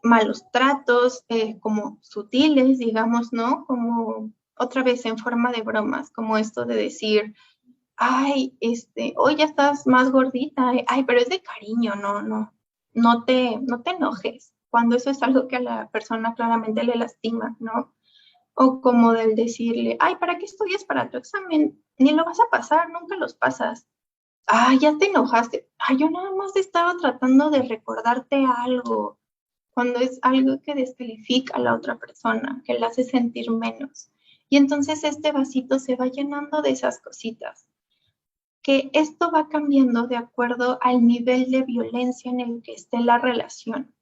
malos tratos, como sutiles, digamos, ¿no? Como otra vez en forma de bromas, como esto de decir, ay, hoy ya estás más gordita, ay, pero es de cariño, no te enojes, cuando eso es algo que a la persona claramente le lastima, ¿no? O como del decirle, ay, ¿para qué estudias para tu examen? Ni lo vas a pasar, nunca los pasas. Ay, ya te enojaste. Ay, yo nada más estaba tratando de recordarte algo, cuando es algo que descalifica a la otra persona, que la hace sentir menos. Y entonces este vasito se va llenando de esas cositas, que esto va cambiando de acuerdo al nivel de violencia en el que esté la relación.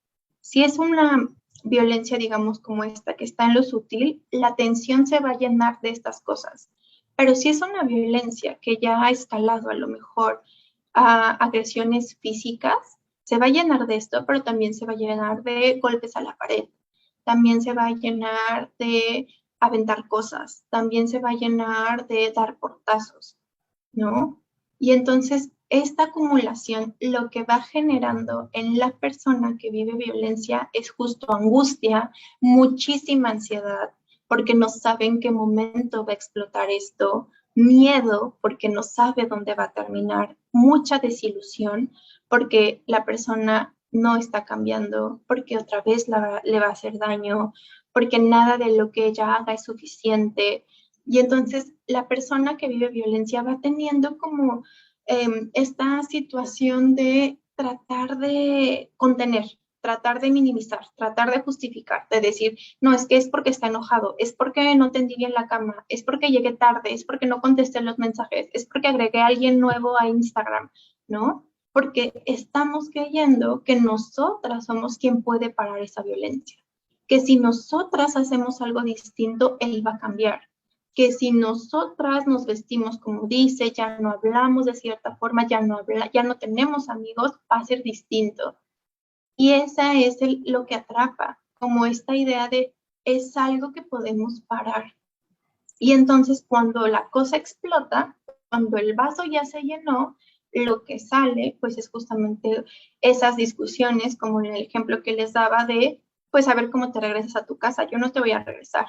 Si es una violencia, digamos, como esta, que está en lo sutil, la tensión se va a llenar de estas cosas. Pero si es una violencia que ya ha escalado a lo mejor a agresiones físicas, se va a llenar de esto, pero también se va a llenar de golpes a la pared, también se va a llenar de aventar cosas, también se va a llenar de dar portazos, ¿no? Y entonces esta acumulación lo que va generando en la persona que vive violencia es justo angustia, muchísima ansiedad, porque no sabe en qué momento va a explotar esto, miedo, porque no sabe dónde va a terminar, mucha desilusión, porque la persona no está cambiando, porque otra vez le va a hacer daño, porque nada de lo que ella haga es suficiente. Y entonces la persona que vive violencia va teniendo como esta situación de tratar de contener, tratar de minimizar, tratar de justificar, de decir, no, es que es porque está enojado, es porque no tendí bien la cama, es porque llegué tarde, es porque no contesté los mensajes, es porque agregué a alguien nuevo a Instagram, ¿no? Porque estamos creyendo que nosotras somos quien puede parar esa violencia, que si nosotras hacemos algo distinto, él va a cambiar, que si nosotras nos vestimos como dice, ya no hablamos de cierta forma, ya no tenemos amigos, va a ser distinto. Y esa es lo que atrapa, como esta idea de es algo que podemos parar. Y entonces cuando la cosa explota, cuando el vaso ya se llenó, lo que sale pues es justamente esas discusiones, como en el ejemplo que les daba de, pues a ver cómo te regresas a tu casa, yo no te voy a regresar,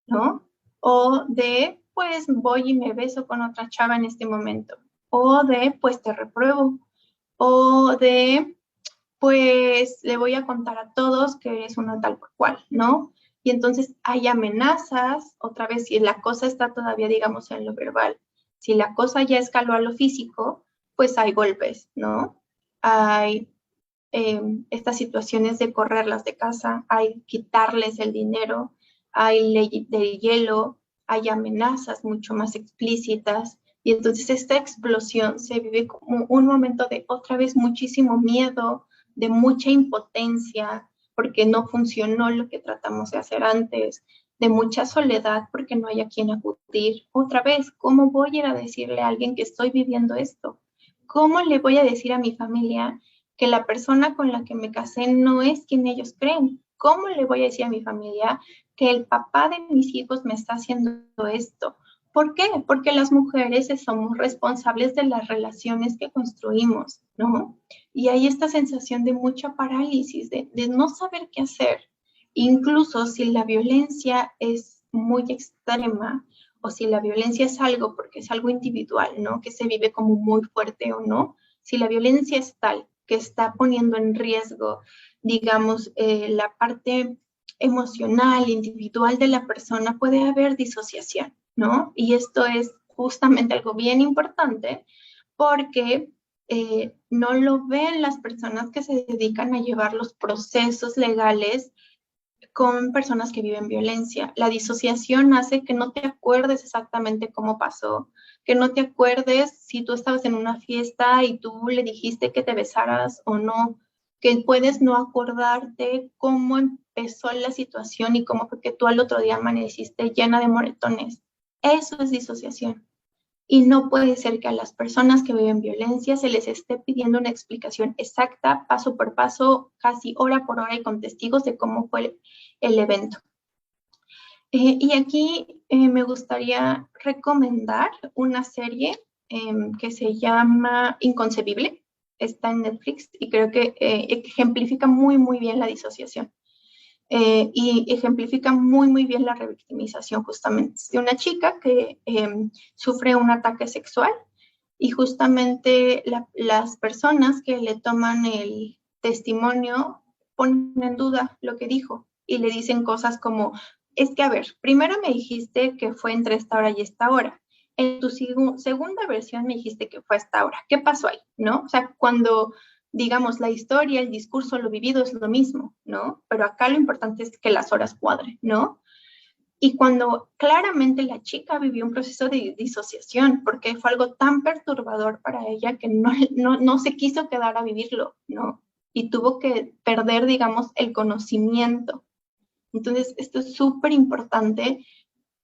¿no? O de, pues voy y me beso con otra chava en este momento. O de, pues te repruebo. O de, pues le voy a contar a todos que eres una tal por cual, ¿no? Y entonces hay amenazas, otra vez, si la cosa está todavía, digamos, en lo verbal, si la cosa ya escaló a lo físico, pues hay golpes, ¿no? Hay estas situaciones de correrlas de casa, hay quitarles el dinero, hay ley de hielo, hay amenazas mucho más explícitas. Y entonces esta explosión se vive como un momento de otra vez muchísimo miedo, de mucha impotencia, porque no funcionó lo que tratamos de hacer antes, de mucha soledad porque no hay a quien acudir. Otra vez, ¿cómo voy a ir a decirle a alguien que estoy viviendo esto? ¿Cómo le voy a decir a mi familia que la persona con la que me casé no es quien ellos creen? ¿Cómo le voy a decir a mi familia que el papá de mis hijos me está haciendo esto? ¿Por qué? Porque las mujeres somos responsables de las relaciones que construimos, ¿no? Y hay esta sensación de mucha parálisis, de no saber qué hacer. Incluso si la violencia es muy extrema o si la violencia es algo, porque es algo individual, ¿no? Que se vive como muy fuerte o no. Si la violencia es tal que está poniendo en riesgo, digamos, la parte emocional, individual de la persona, puede haber disociación, ¿no? Y esto es justamente algo bien importante porque no lo ven las personas que se dedican a llevar los procesos legales con personas que viven violencia. La disociación hace que no te acuerdes exactamente cómo pasó, que no te acuerdes si tú estabas en una fiesta y tú le dijiste que te besaras o no, que puedes no acordarte cómo empezó la situación y cómo fue que tú al otro día amaneciste llena de moretones. Eso es disociación. Y no puede ser que a las personas que viven violencia se les esté pidiendo una explicación exacta, paso por paso, casi hora por hora y con testigos de cómo fue el evento. Y aquí me gustaría recomendar una serie que se llama Inconcebible, está en Netflix y creo que ejemplifica muy, muy bien la disociación. Y ejemplifica muy, muy bien la revictimización justamente de una chica que sufre un ataque sexual y justamente las personas que le toman el testimonio ponen en duda lo que dijo y le dicen cosas como, es que, a ver, primero me dijiste que fue entre esta hora y esta hora. En tu segunda versión me dijiste que fue a esta hora. ¿Qué pasó ahí? ¿No? O sea, cuando, digamos, la historia, el discurso, lo vivido es lo mismo, ¿no? Pero acá lo importante es que las horas cuadren, ¿no? Y cuando claramente la chica vivió un proceso de disociación, porque fue algo tan perturbador para ella que no se quiso quedar a vivirlo, ¿no? Y tuvo que perder, digamos, el conocimiento. Entonces, esto es súper importante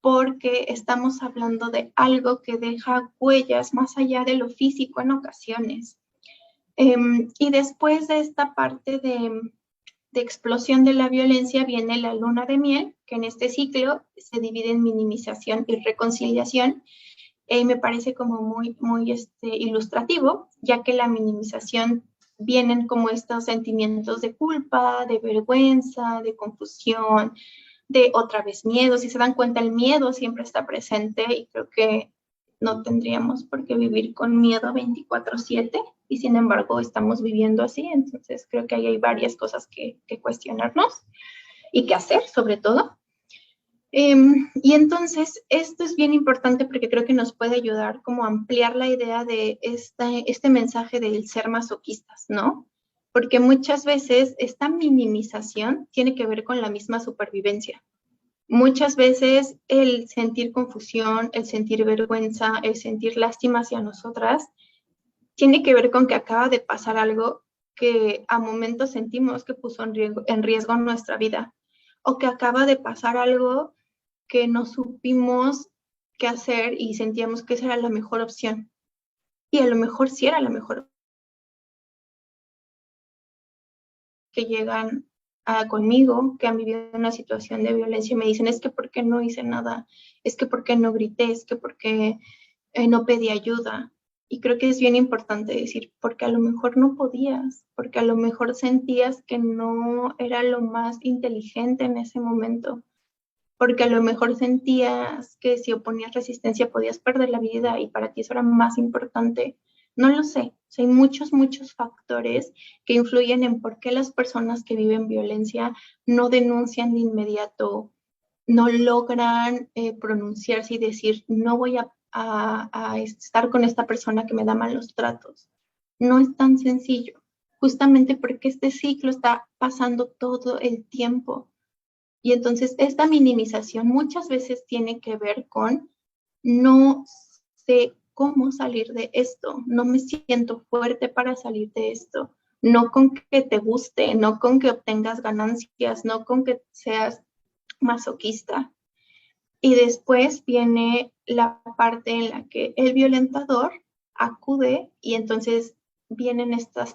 porque estamos hablando de algo que deja huellas más allá de lo físico en ocasiones. Y después de esta parte de explosión de la violencia viene la luna de miel, que en este ciclo se divide en minimización y reconciliación. Me parece como muy ilustrativo, ya que la minimización vienen como estos sentimientos de culpa, de vergüenza, de confusión, de otra vez miedo. Si se dan cuenta, el miedo siempre está presente y creo que no tendríamos por qué vivir con miedo 24/7 y sin embargo estamos viviendo así. Entonces creo que ahí hay varias cosas que cuestionarnos y que hacer sobre todo. Y entonces esto es bien importante porque creo que nos puede ayudar como a ampliar la idea de este mensaje del ser masoquistas, ¿no? Porque muchas veces esta minimización tiene que ver con la misma supervivencia. Muchas veces el sentir confusión, el sentir vergüenza, el sentir lástima hacia nosotras, tiene que ver con que acaba de pasar algo que a momentos sentimos que puso en riesgo nuestra vida, o que acaba de pasar algo que no supimos qué hacer y sentíamos que esa era la mejor opción. Y a lo mejor sí era la mejor opción. Que llegan conmigo, que han vivido una situación de violencia y me dicen, es que ¿por qué no hice nada? Es que ¿por qué no grité? Es que ¿por qué no pedí ayuda? Y creo que es bien importante decir, porque a lo mejor no podías, porque a lo mejor sentías que no era lo más inteligente en ese momento, porque a lo mejor sentías que si oponías resistencia podías perder la vida y para ti eso era más importante. No lo sé. O sea, hay muchos factores que influyen en por qué las personas que viven violencia no denuncian de inmediato, no logran pronunciarse y decir, no voy a estar con esta persona que me da malos tratos. No es tan sencillo, justamente porque este ciclo está pasando todo el tiempo. Y entonces esta minimización muchas veces tiene que ver con no sé cómo salir de esto, no me siento fuerte para salir de esto, no con que te guste, no con que obtengas ganancias, no con que seas masoquista. Y después viene la parte en la que el violentador acude y entonces vienen esta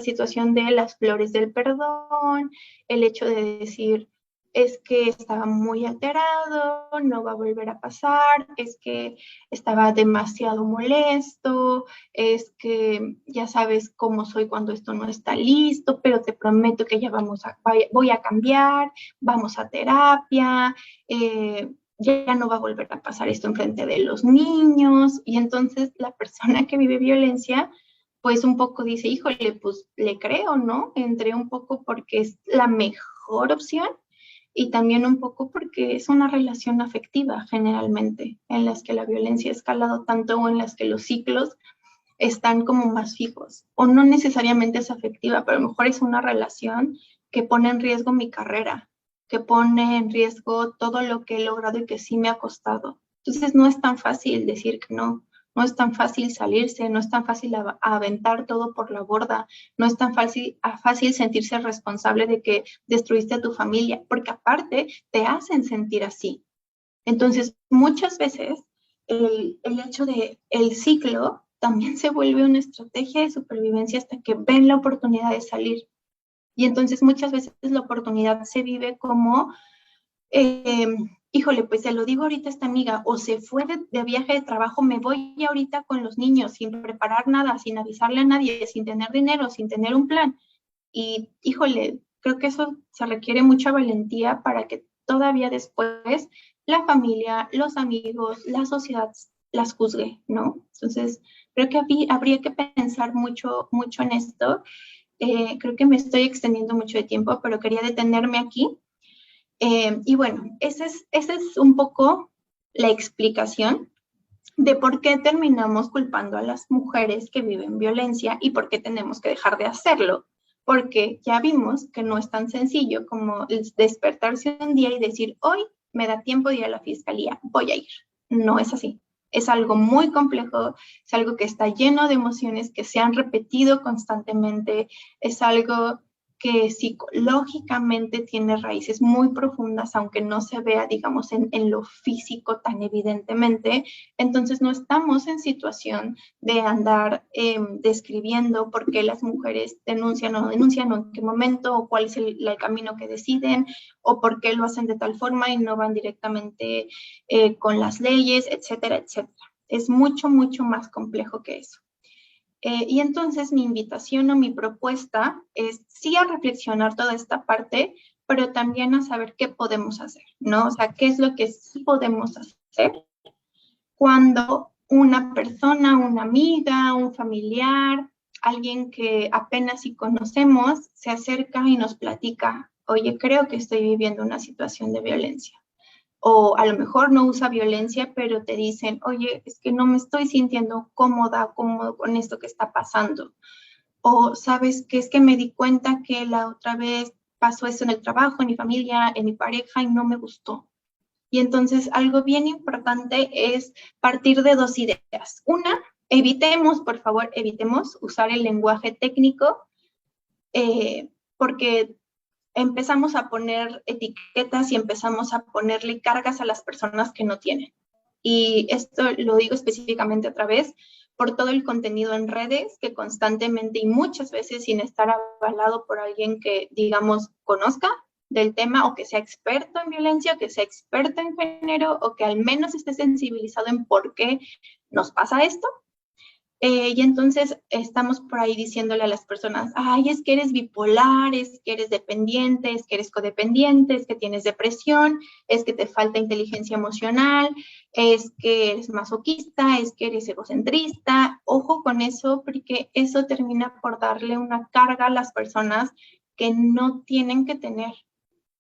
situación de las flores del perdón, el hecho de decir, es que estaba muy alterado, no va a volver a pasar, es que estaba demasiado molesto, es que ya sabes cómo soy cuando esto no está listo, pero te prometo que ya voy a cambiar, vamos a terapia, ya no va a volver a pasar esto enfrente de los niños. Y entonces la persona que vive violencia, pues un poco dice, híjole, pues le creo, ¿no? Entré un poco porque es la mejor opción y también un poco porque es una relación afectiva generalmente, en las que la violencia ha escalado tanto o en las que los ciclos están como más fijos. O no necesariamente es afectiva, pero a lo mejor es una relación que pone en riesgo mi carrera, que pone en riesgo todo lo que he logrado y que sí me ha costado. Entonces no es tan fácil decir que no, no es tan fácil salirse, no es tan fácil aventar todo por la borda, no es tan fácil sentirse responsable de que destruiste a tu familia, porque aparte te hacen sentir así. Entonces, muchas veces el hecho de el ciclo también se vuelve una estrategia de supervivencia hasta que ven la oportunidad de salir. Y entonces muchas veces la oportunidad se vive como, eh, híjole, pues se lo digo ahorita a esta amiga, o se fue de viaje de trabajo, me voy ahorita con los niños sin preparar nada, sin avisarle a nadie, sin tener dinero, sin tener un plan. Y híjole, creo que eso se requiere mucha valentía para que todavía después la familia, los amigos, la sociedad las juzgue, ¿no? Entonces, creo que habría que pensar mucho en esto. Creo que me estoy extendiendo mucho de tiempo, pero quería detenerme aquí Y bueno, esa es un poco la explicación de por qué terminamos culpando a las mujeres que viven violencia y por qué tenemos que dejar de hacerlo. Porque ya vimos que no es tan sencillo como despertarse un día y decir, hoy me da tiempo de ir a la fiscalía, voy a ir. No es así. Es algo muy complejo, es algo que está lleno de emociones que se han repetido constantemente, es algo que psicológicamente tiene raíces muy profundas, aunque no se vea, digamos, en lo físico tan evidentemente. Entonces no estamos en situación de andar describiendo por qué las mujeres denuncian o no denuncian, o en qué momento, o cuál es el camino que deciden, o por qué lo hacen de tal forma y no van directamente con las leyes, etcétera, etcétera. Es mucho, mucho más complejo que eso. Y entonces mi invitación o mi propuesta es sí a reflexionar toda esta parte, pero también a saber qué podemos hacer, ¿no? O sea, qué es lo que sí podemos hacer cuando una persona, una amiga, un familiar, alguien que apenas sí conocemos, se acerca y nos platica, oye, creo que estoy viviendo una situación de violencia. O a lo mejor no usa violencia, pero te dicen, oye, es que no me estoy sintiendo cómoda, cómodo con esto que está pasando. O sabes que es que me di cuenta que la otra vez pasó eso en el trabajo, en mi familia, en mi pareja y no me gustó. Y entonces algo bien importante es partir de dos ideas. Una, evitemos, por favor, evitemos usar el lenguaje técnico porque empezamos a poner etiquetas y empezamos a ponerle cargas a las personas que no tienen. Y esto lo digo específicamente otra vez por todo el contenido en redes que constantemente y muchas veces sin estar avalado por alguien que, digamos, conozca del tema o que sea experto en violencia, o que sea experto en género o que al menos esté sensibilizado en por qué nos pasa esto. Y entonces estamos por ahí diciéndole a las personas, ay, es que eres bipolar, es que eres dependiente, es que eres codependiente, es que tienes depresión, es que te falta inteligencia emocional, es que eres masoquista, es que eres egocentrista. Ojo con eso, porque eso termina por darle una carga a las personas que no tienen que tener.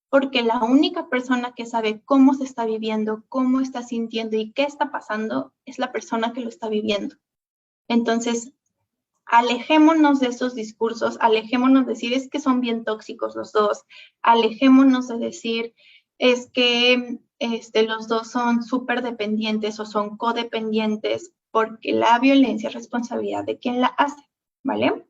Porque la única persona que sabe cómo se está viviendo, cómo está sintiendo y qué está pasando es la persona que lo está viviendo. Entonces, alejémonos de esos discursos, alejémonos de decir es que son bien tóxicos los dos, alejémonos de decir es que los dos son súper dependientes o son codependientes, porque la violencia es responsabilidad de quien la hace, ¿vale?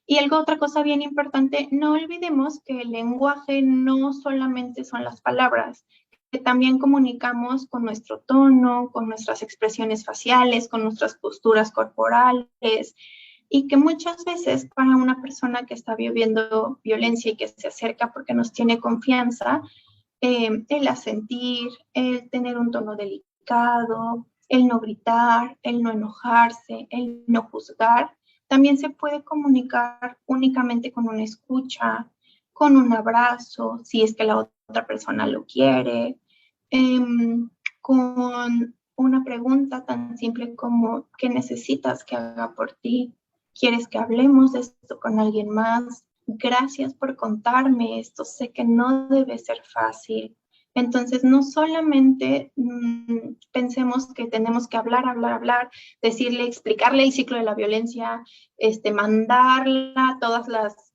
Y otra cosa bien importante, no olvidemos que el lenguaje no solamente son las palabras, que también comunicamos con nuestro tono, con nuestras expresiones faciales, con nuestras posturas corporales, y que muchas veces para una persona que está viviendo violencia y que se acerca porque nos tiene confianza, el asentir, el tener un tono delicado, el no gritar, el no enojarse, el no juzgar, también se puede comunicar únicamente con una escucha, con un abrazo, si es que la otra persona lo quiere, con una pregunta tan simple como ¿qué necesitas que haga por ti? ¿Quieres que hablemos de esto con alguien más? Gracias por contarme esto, sé que no debe ser fácil. Entonces, no solamente pensemos que tenemos que hablar, decirle, explicarle el ciclo de la violencia, mandarla a todas las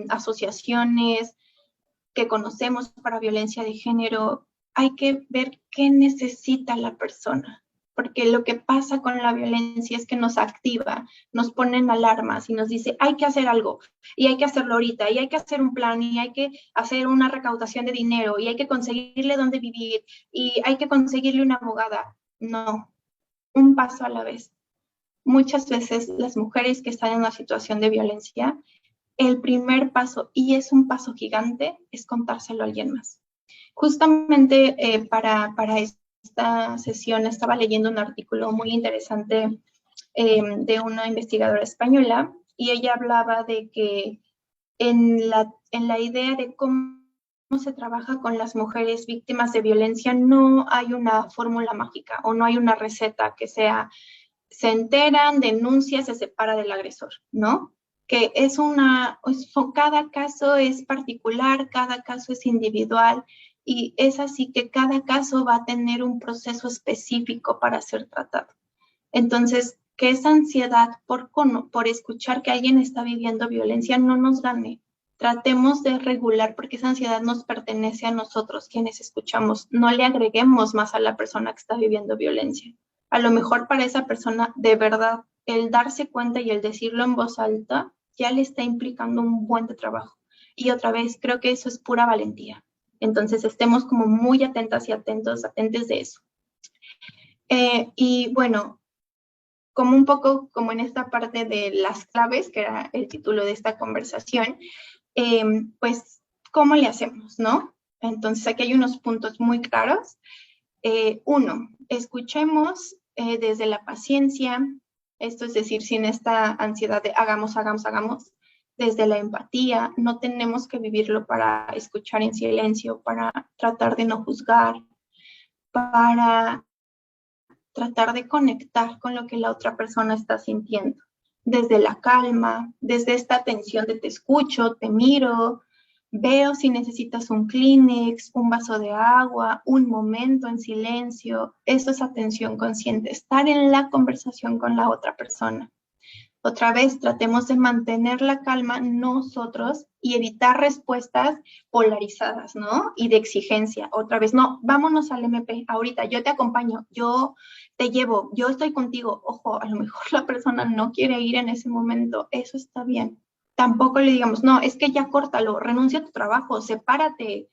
asociaciones que conocemos para violencia de género. Hay que ver qué necesita la persona, porque lo que pasa con la violencia es que nos activa, nos ponen alarmas y nos dice, hay que hacer algo, y hay que hacerlo ahorita, y hay que hacer un plan, y hay que hacer una recaudación de dinero, y hay que conseguirle dónde vivir, y hay que conseguirle una abogada. No, un paso a la vez. Muchas veces las mujeres que están en una situación de violencia, el primer paso, y es un paso gigante, es contárselo a alguien más. Justamente para esta sesión estaba leyendo un artículo muy interesante de una investigadora española y ella hablaba de que en la idea de cómo se trabaja con las mujeres víctimas de violencia no hay una fórmula mágica o no hay una receta que sea, se enteran, denuncia, se separa del agresor, ¿no? Que cada caso es particular, cada caso es individual y es así que cada caso va a tener un proceso específico para ser tratado. Entonces, que esa ansiedad por escuchar que alguien está viviendo violencia no nos gane. Tratemos de regular porque esa ansiedad nos pertenece a nosotros, quienes escuchamos. No le agreguemos más a la persona que está viviendo violencia. A lo mejor para esa persona, de verdad, el darse cuenta y el decirlo en voz alta ya le está implicando un buen trabajo. Y otra vez, creo que eso es pura valentía. Entonces, estemos como muy atentas y atentes de eso. Y bueno, como un poco como en esta parte de las claves, que era el título de esta conversación, pues, ¿cómo le hacemos, no? Entonces, aquí hay unos puntos muy claros. Uno, escuchemos desde la paciencia, esto es decir, sin esta ansiedad de hagamos, desde la empatía, no tenemos que vivirlo para escuchar en silencio, para tratar de no juzgar, para tratar de conectar con lo que la otra persona está sintiendo. Desde la calma, desde esta atención de te escucho, te miro, veo si necesitas un Kleenex, un vaso de agua, un momento en silencio. Eso es atención consciente, estar en la conversación con la otra persona. Otra vez, tratemos de mantener la calma nosotros y evitar respuestas polarizadas, ¿no? Y de exigencia. Otra vez, no, vámonos al MP, ahorita, yo te acompaño, yo te llevo, yo estoy contigo. Ojo, a lo mejor la persona no quiere ir en ese momento, eso está bien. Tampoco le digamos, no, es que ya córtalo, renuncia a tu trabajo, sepárate.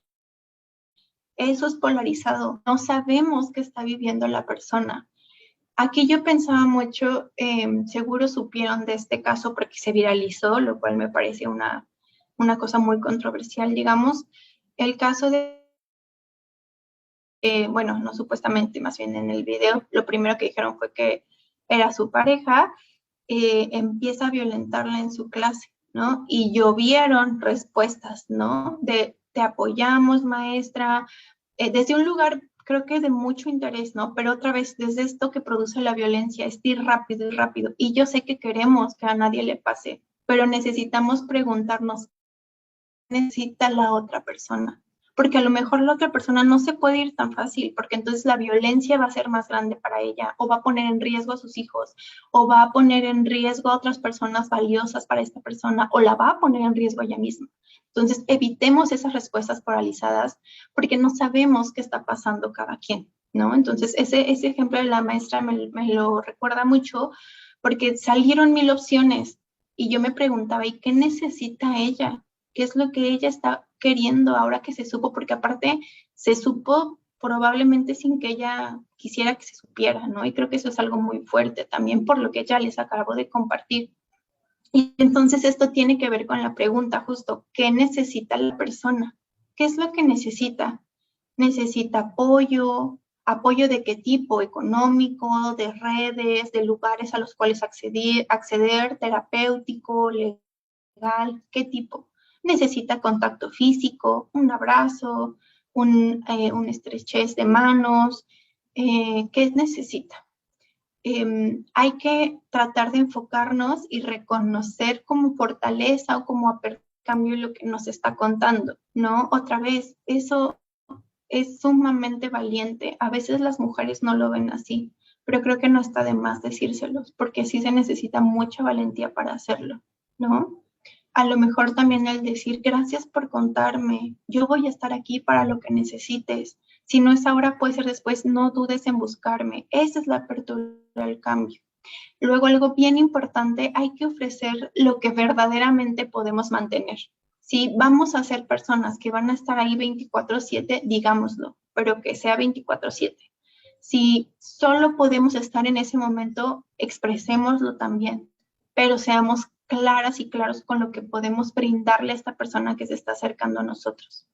Eso es polarizado, no sabemos qué está viviendo la persona. Aquí yo pensaba mucho, seguro supieron de este caso porque se viralizó, lo cual me parece una cosa muy controversial, digamos. El caso de, bueno, no supuestamente, más bien en el video, lo primero que dijeron fue que era su pareja, empieza a violentarla en su clase, ¿no? Y llovieron respuestas, ¿no? De te apoyamos, maestra, desde un lugar creo que de mucho interés, ¿no? Pero otra vez, desde esto que produce la violencia, es ir rápido y rápido. Y yo sé que queremos que a nadie le pase, pero necesitamos preguntarnos, ¿qué necesita la otra persona? Porque a lo mejor la otra persona no se puede ir tan fácil, porque entonces la violencia va a ser más grande para ella, o va a poner en riesgo a sus hijos, o va a poner en riesgo a otras personas valiosas para esta persona, o la va a poner en riesgo a ella misma. Entonces, evitemos esas respuestas polarizadas, porque no sabemos qué está pasando cada quien, ¿no? Entonces, ese ejemplo de la maestra me lo recuerda mucho, porque salieron 1000 opciones, y yo me preguntaba, ¿y qué necesita ella? ¿Qué es lo que ella está queriendo ahora que se supo? Porque aparte se supo probablemente sin que ella quisiera que se supiera, ¿no? Y creo que eso es algo muy fuerte también por lo que ella les acabo de compartir. Y entonces esto tiene que ver con la pregunta justo, ¿qué necesita la persona? ¿Qué es lo que necesita? ¿Necesita apoyo? ¿Apoyo de qué tipo? ¿Económico? ¿De redes? ¿De lugares a los cuales acceder? ¿Terapéutico? ¿Legal? ¿Qué tipo? ¿Necesita contacto físico? ¿Un abrazo? ¿Un estrechez de manos? ¿Qué necesita? Hay que tratar de enfocarnos y reconocer como fortaleza o como cambio lo que nos está contando, ¿no? Otra vez, eso es sumamente valiente. A veces las mujeres no lo ven así, pero creo que no está de más decírselos, porque sí se necesita mucha valentía para hacerlo, ¿no? A lo mejor también el decir, gracias por contarme, yo voy a estar aquí para lo que necesites. Si no es ahora, puede ser después, no dudes en buscarme. Esa es la apertura al cambio. Luego, algo bien importante, hay que ofrecer lo que verdaderamente podemos mantener. Si vamos a ser personas que van a estar ahí 24/7, digámoslo, pero que sea 24/7. Si solo podemos estar en ese momento, expresémoslo también, pero seamos claras y claros con lo que podemos brindarle a esta persona que se está acercando a nosotros.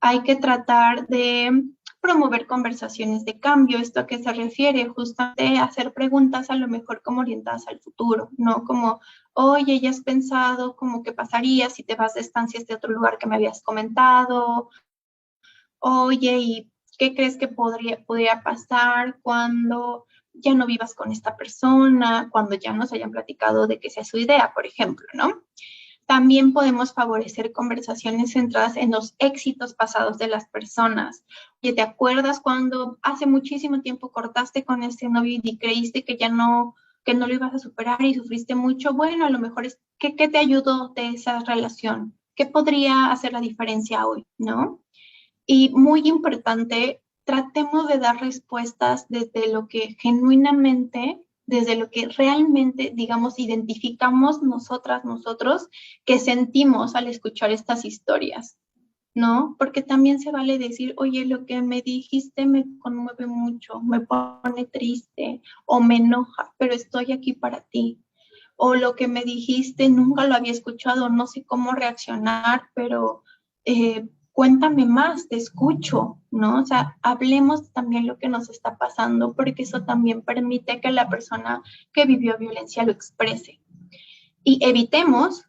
Hay que tratar de promover conversaciones de cambio. ¿Esto a qué se refiere? Justamente hacer preguntas a lo mejor como orientadas al futuro, no como, oye, ¿ya has pensado cómo qué pasaría si te vas de estancia a este otro lugar que me habías comentado? Oye, ¿y qué crees que podría pasar cuando ya no vivas con esta persona, cuando ya nos hayan platicado de que sea su idea, por ejemplo, ¿no? También podemos favorecer conversaciones centradas en los éxitos pasados de las personas. Oye, ¿te acuerdas cuando hace muchísimo tiempo cortaste con este novio y creíste que que no lo ibas a superar y sufriste mucho? Bueno, a lo mejor es, ¿qué te ayudó de esa relación? ¿Qué podría hacer la diferencia hoy, no? Y muy importante, tratemos de dar respuestas desde lo que genuinamente, desde lo que realmente, digamos, identificamos nosotros, que sentimos al escuchar estas historias, ¿no? Porque también se vale decir, oye, lo que me dijiste me conmueve mucho, me pone triste o me enoja, pero estoy aquí para ti. O lo que me dijiste nunca lo había escuchado, no sé cómo reaccionar, pero cuéntame más, te escucho, ¿no? O sea, hablemos también lo que nos está pasando, porque eso también permite que la persona que vivió violencia lo exprese. Y evitemos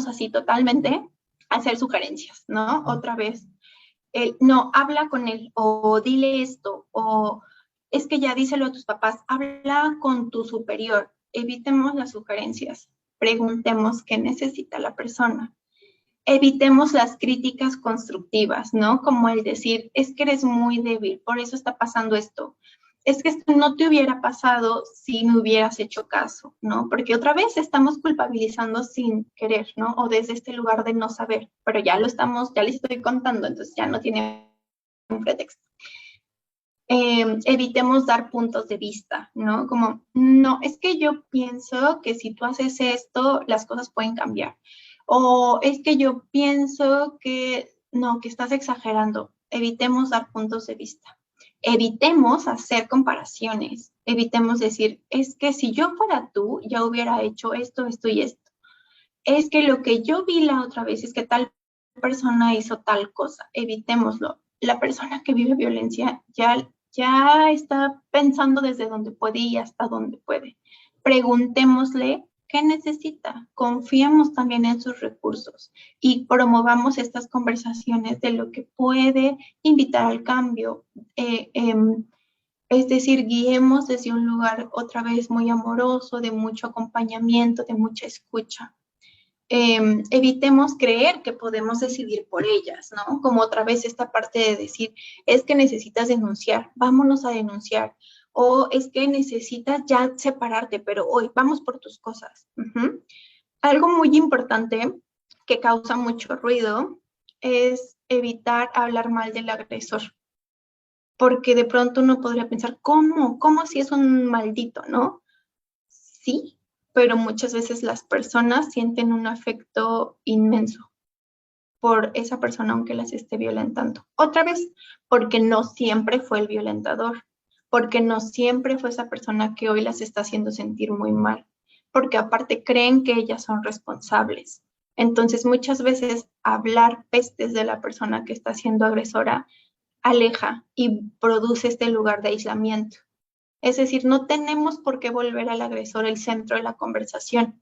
así totalmente hacer sugerencias, ¿no? Otra vez, no, habla con él, o dile esto, o es que ya díselo a tus papás, habla con tu superior. Evitemos las sugerencias, preguntemos qué necesita la persona. Evitemos las críticas constructivas, ¿no? Como el decir, es que eres muy débil, por eso está pasando esto. Es que esto no te hubiera pasado si me hubieras hecho caso, ¿no? Porque otra vez estamos culpabilizando sin querer, ¿no? O desde este lugar de no saber, pero ya ya les estoy contando, entonces ya no tiene un pretexto. Evitemos dar puntos de vista, ¿no? Como, no, es que yo pienso que si tú haces esto, las cosas pueden cambiar. O es que yo pienso que, no, que estás exagerando. Evitemos dar puntos de vista. Evitemos hacer comparaciones. Evitemos decir, es que si yo fuera tú, ya hubiera hecho esto, esto y esto. Es que lo que yo vi la otra vez es que tal persona hizo tal cosa. Evitémoslo. La persona que vive violencia ya está pensando desde donde puede y hasta donde puede. Preguntémosle qué necesita, confiemos también en sus recursos y promovamos estas conversaciones de lo que puede invitar al cambio. Es decir, guiemos desde un lugar otra vez muy amoroso, de mucho acompañamiento, de mucha escucha. Evitemos creer que podemos decidir por ellas, ¿no? Como otra vez esta parte de decir, es que necesitas denunciar, vámonos a denunciar, o es que necesitas ya separarte, pero hoy vamos por tus cosas. Algo muy importante que causa mucho ruido es evitar hablar mal del agresor, porque de pronto uno podría pensar, ¿cómo? ¿Cómo si es un maldito, no? Sí, pero muchas veces las personas sienten un afecto inmenso por esa persona aunque las esté violentando. Otra vez, porque no siempre fue el violentador, porque no siempre fue esa persona que hoy las está haciendo sentir muy mal, porque aparte creen que ellas son responsables. Entonces muchas veces hablar pestes de la persona que está siendo agresora aleja y produce este lugar de aislamiento. Es decir, no tenemos por qué volver al agresor el centro de la conversación,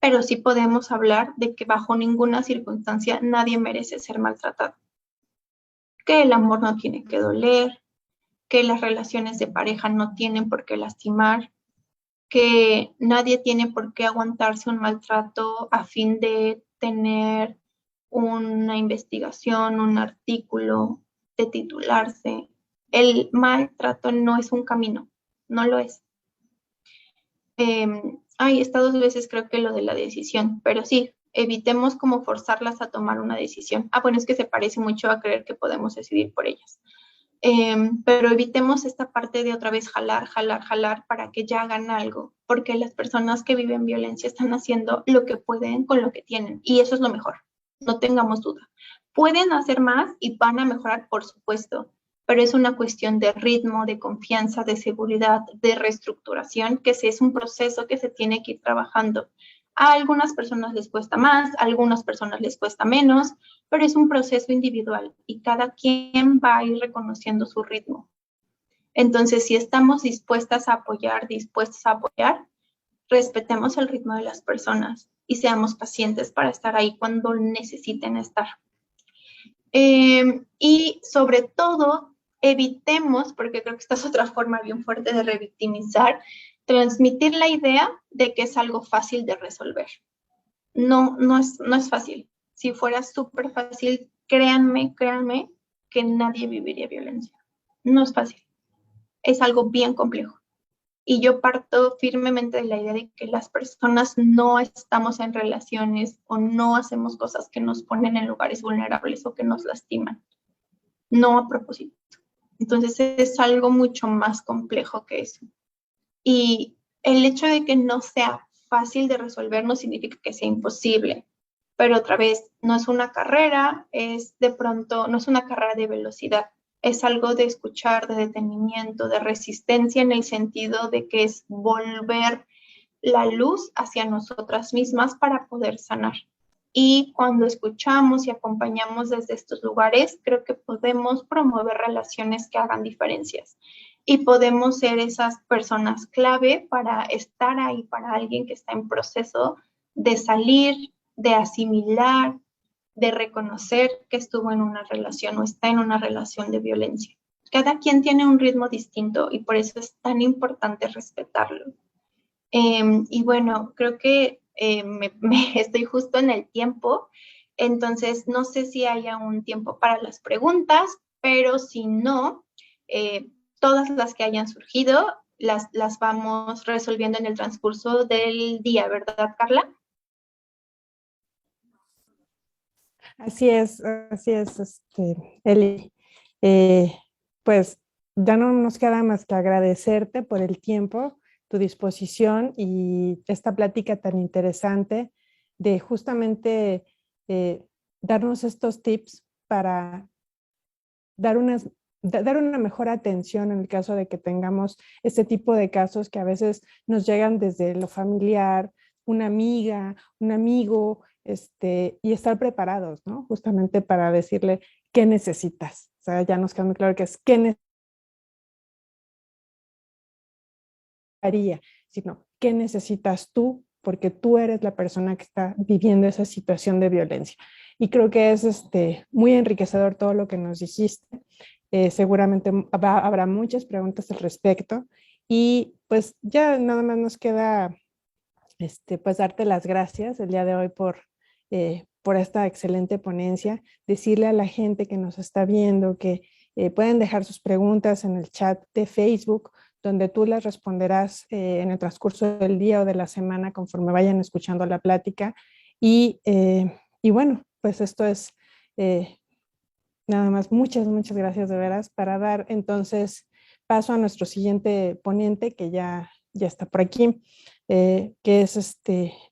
pero sí podemos hablar de que bajo ninguna circunstancia nadie merece ser maltratado, que el amor no tiene que doler, que las relaciones de pareja no tienen por qué lastimar, que nadie tiene por qué aguantarse un maltrato a fin de tener una investigación, un artículo, de titularse. El maltrato no es un camino, no lo es. He estado 2 veces creo que lo de la decisión, pero sí, evitemos como forzarlas a tomar una decisión. Bueno, es que se parece mucho a creer que podemos decidir por ellas. Pero evitemos esta parte de otra vez jalar para que ya hagan algo, porque las personas que viven violencia están haciendo lo que pueden con lo que tienen y eso es lo mejor, no tengamos duda. Pueden hacer más y van a mejorar, por supuesto, pero es una cuestión de ritmo, de confianza, de seguridad, de reestructuración, que es un proceso que se tiene que ir trabajando. A algunas personas les cuesta más, a algunas personas les cuesta menos, pero es un proceso individual y cada quien va a ir reconociendo su ritmo. Entonces, si estamos dispuestos a apoyar, respetemos el ritmo de las personas y seamos pacientes para estar ahí cuando necesiten estar. Y sobre todo, evitemos, porque creo que esta es otra forma bien fuerte de revictimizar, transmitir la idea de que es algo fácil de resolver. no es fácil. Si fuera súper fácil, créanme que nadie viviría violencia. No es fácil. Es algo bien complejo. Y yo parto firmemente de la idea de que las personas no estamos en relaciones o no hacemos cosas que nos ponen en lugares vulnerables o que nos lastiman. No a propósito. Entonces es algo mucho más complejo que eso. Y el hecho de que no sea fácil de resolver no significa que sea imposible. Pero otra vez, no es una carrera, no es una carrera de velocidad, es algo de escuchar, de detenimiento, de resistencia en el sentido de que es volver la luz hacia nosotras mismas para poder sanar. Y cuando escuchamos y acompañamos desde estos lugares, creo que podemos promover relaciones que hagan diferencias y podemos ser esas personas clave para estar ahí para alguien que está en proceso de salir, de asimilar, de reconocer que estuvo en una relación o está en una relación de violencia. Cada quien tiene un ritmo distinto y por eso es tan importante respetarlo. Y bueno, creo que estoy justo en el tiempo, entonces no sé si haya un tiempo para las preguntas, pero si no, eh, todas las que hayan surgido las vamos resolviendo en el transcurso del día, ¿verdad, Carla? Así es, Eli. Eh, pues ya no nos queda más que agradecerte por el tiempo, tu disposición y esta plática tan interesante de justamente eh, darnos estos tips para dar dar una mejor atención en el caso de que tengamos este tipo de casos que a veces nos llegan desde lo familiar, una amiga, un amigo, y estar preparados, ¿no? Justamente para decirle qué necesitas. O sea, ya nos queda muy claro que es qué necesitaría, sino qué necesitas tú, porque tú eres la persona que está viviendo esa situación de violencia. Y creo que es muy enriquecedor todo lo que nos dijiste. Seguramente habrá muchas preguntas al respecto y pues ya nada más nos queda pues darte las gracias el día de hoy por esta excelente ponencia, decirle a la gente que nos está viendo que pueden dejar sus preguntas en el chat de Facebook, donde tú las responderás en el transcurso del día o de la semana conforme vayan escuchando la plática. Y bueno, pues esto es nada más. Muchas gracias de veras para dar entonces paso a nuestro siguiente ponente que ya está por aquí, que es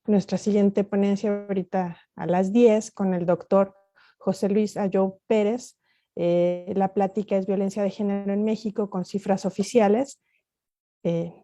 nuestra siguiente ponencia ahorita a las 10 con el doctor José Luis Ayó Pérez. La plática es violencia de género en México con cifras oficiales,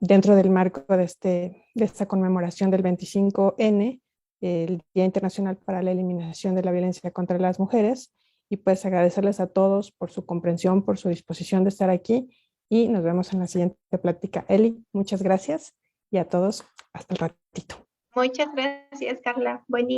dentro del marco de esta conmemoración del 25N, el Día Internacional para la Eliminación de la Violencia contra las Mujeres. Y pues agradecerles a todos por su comprensión, por su disposición de estar aquí y nos vemos en la siguiente plática. Eli, muchas gracias y a todos hasta el ratito. Muchas gracias, Carla. Buen día.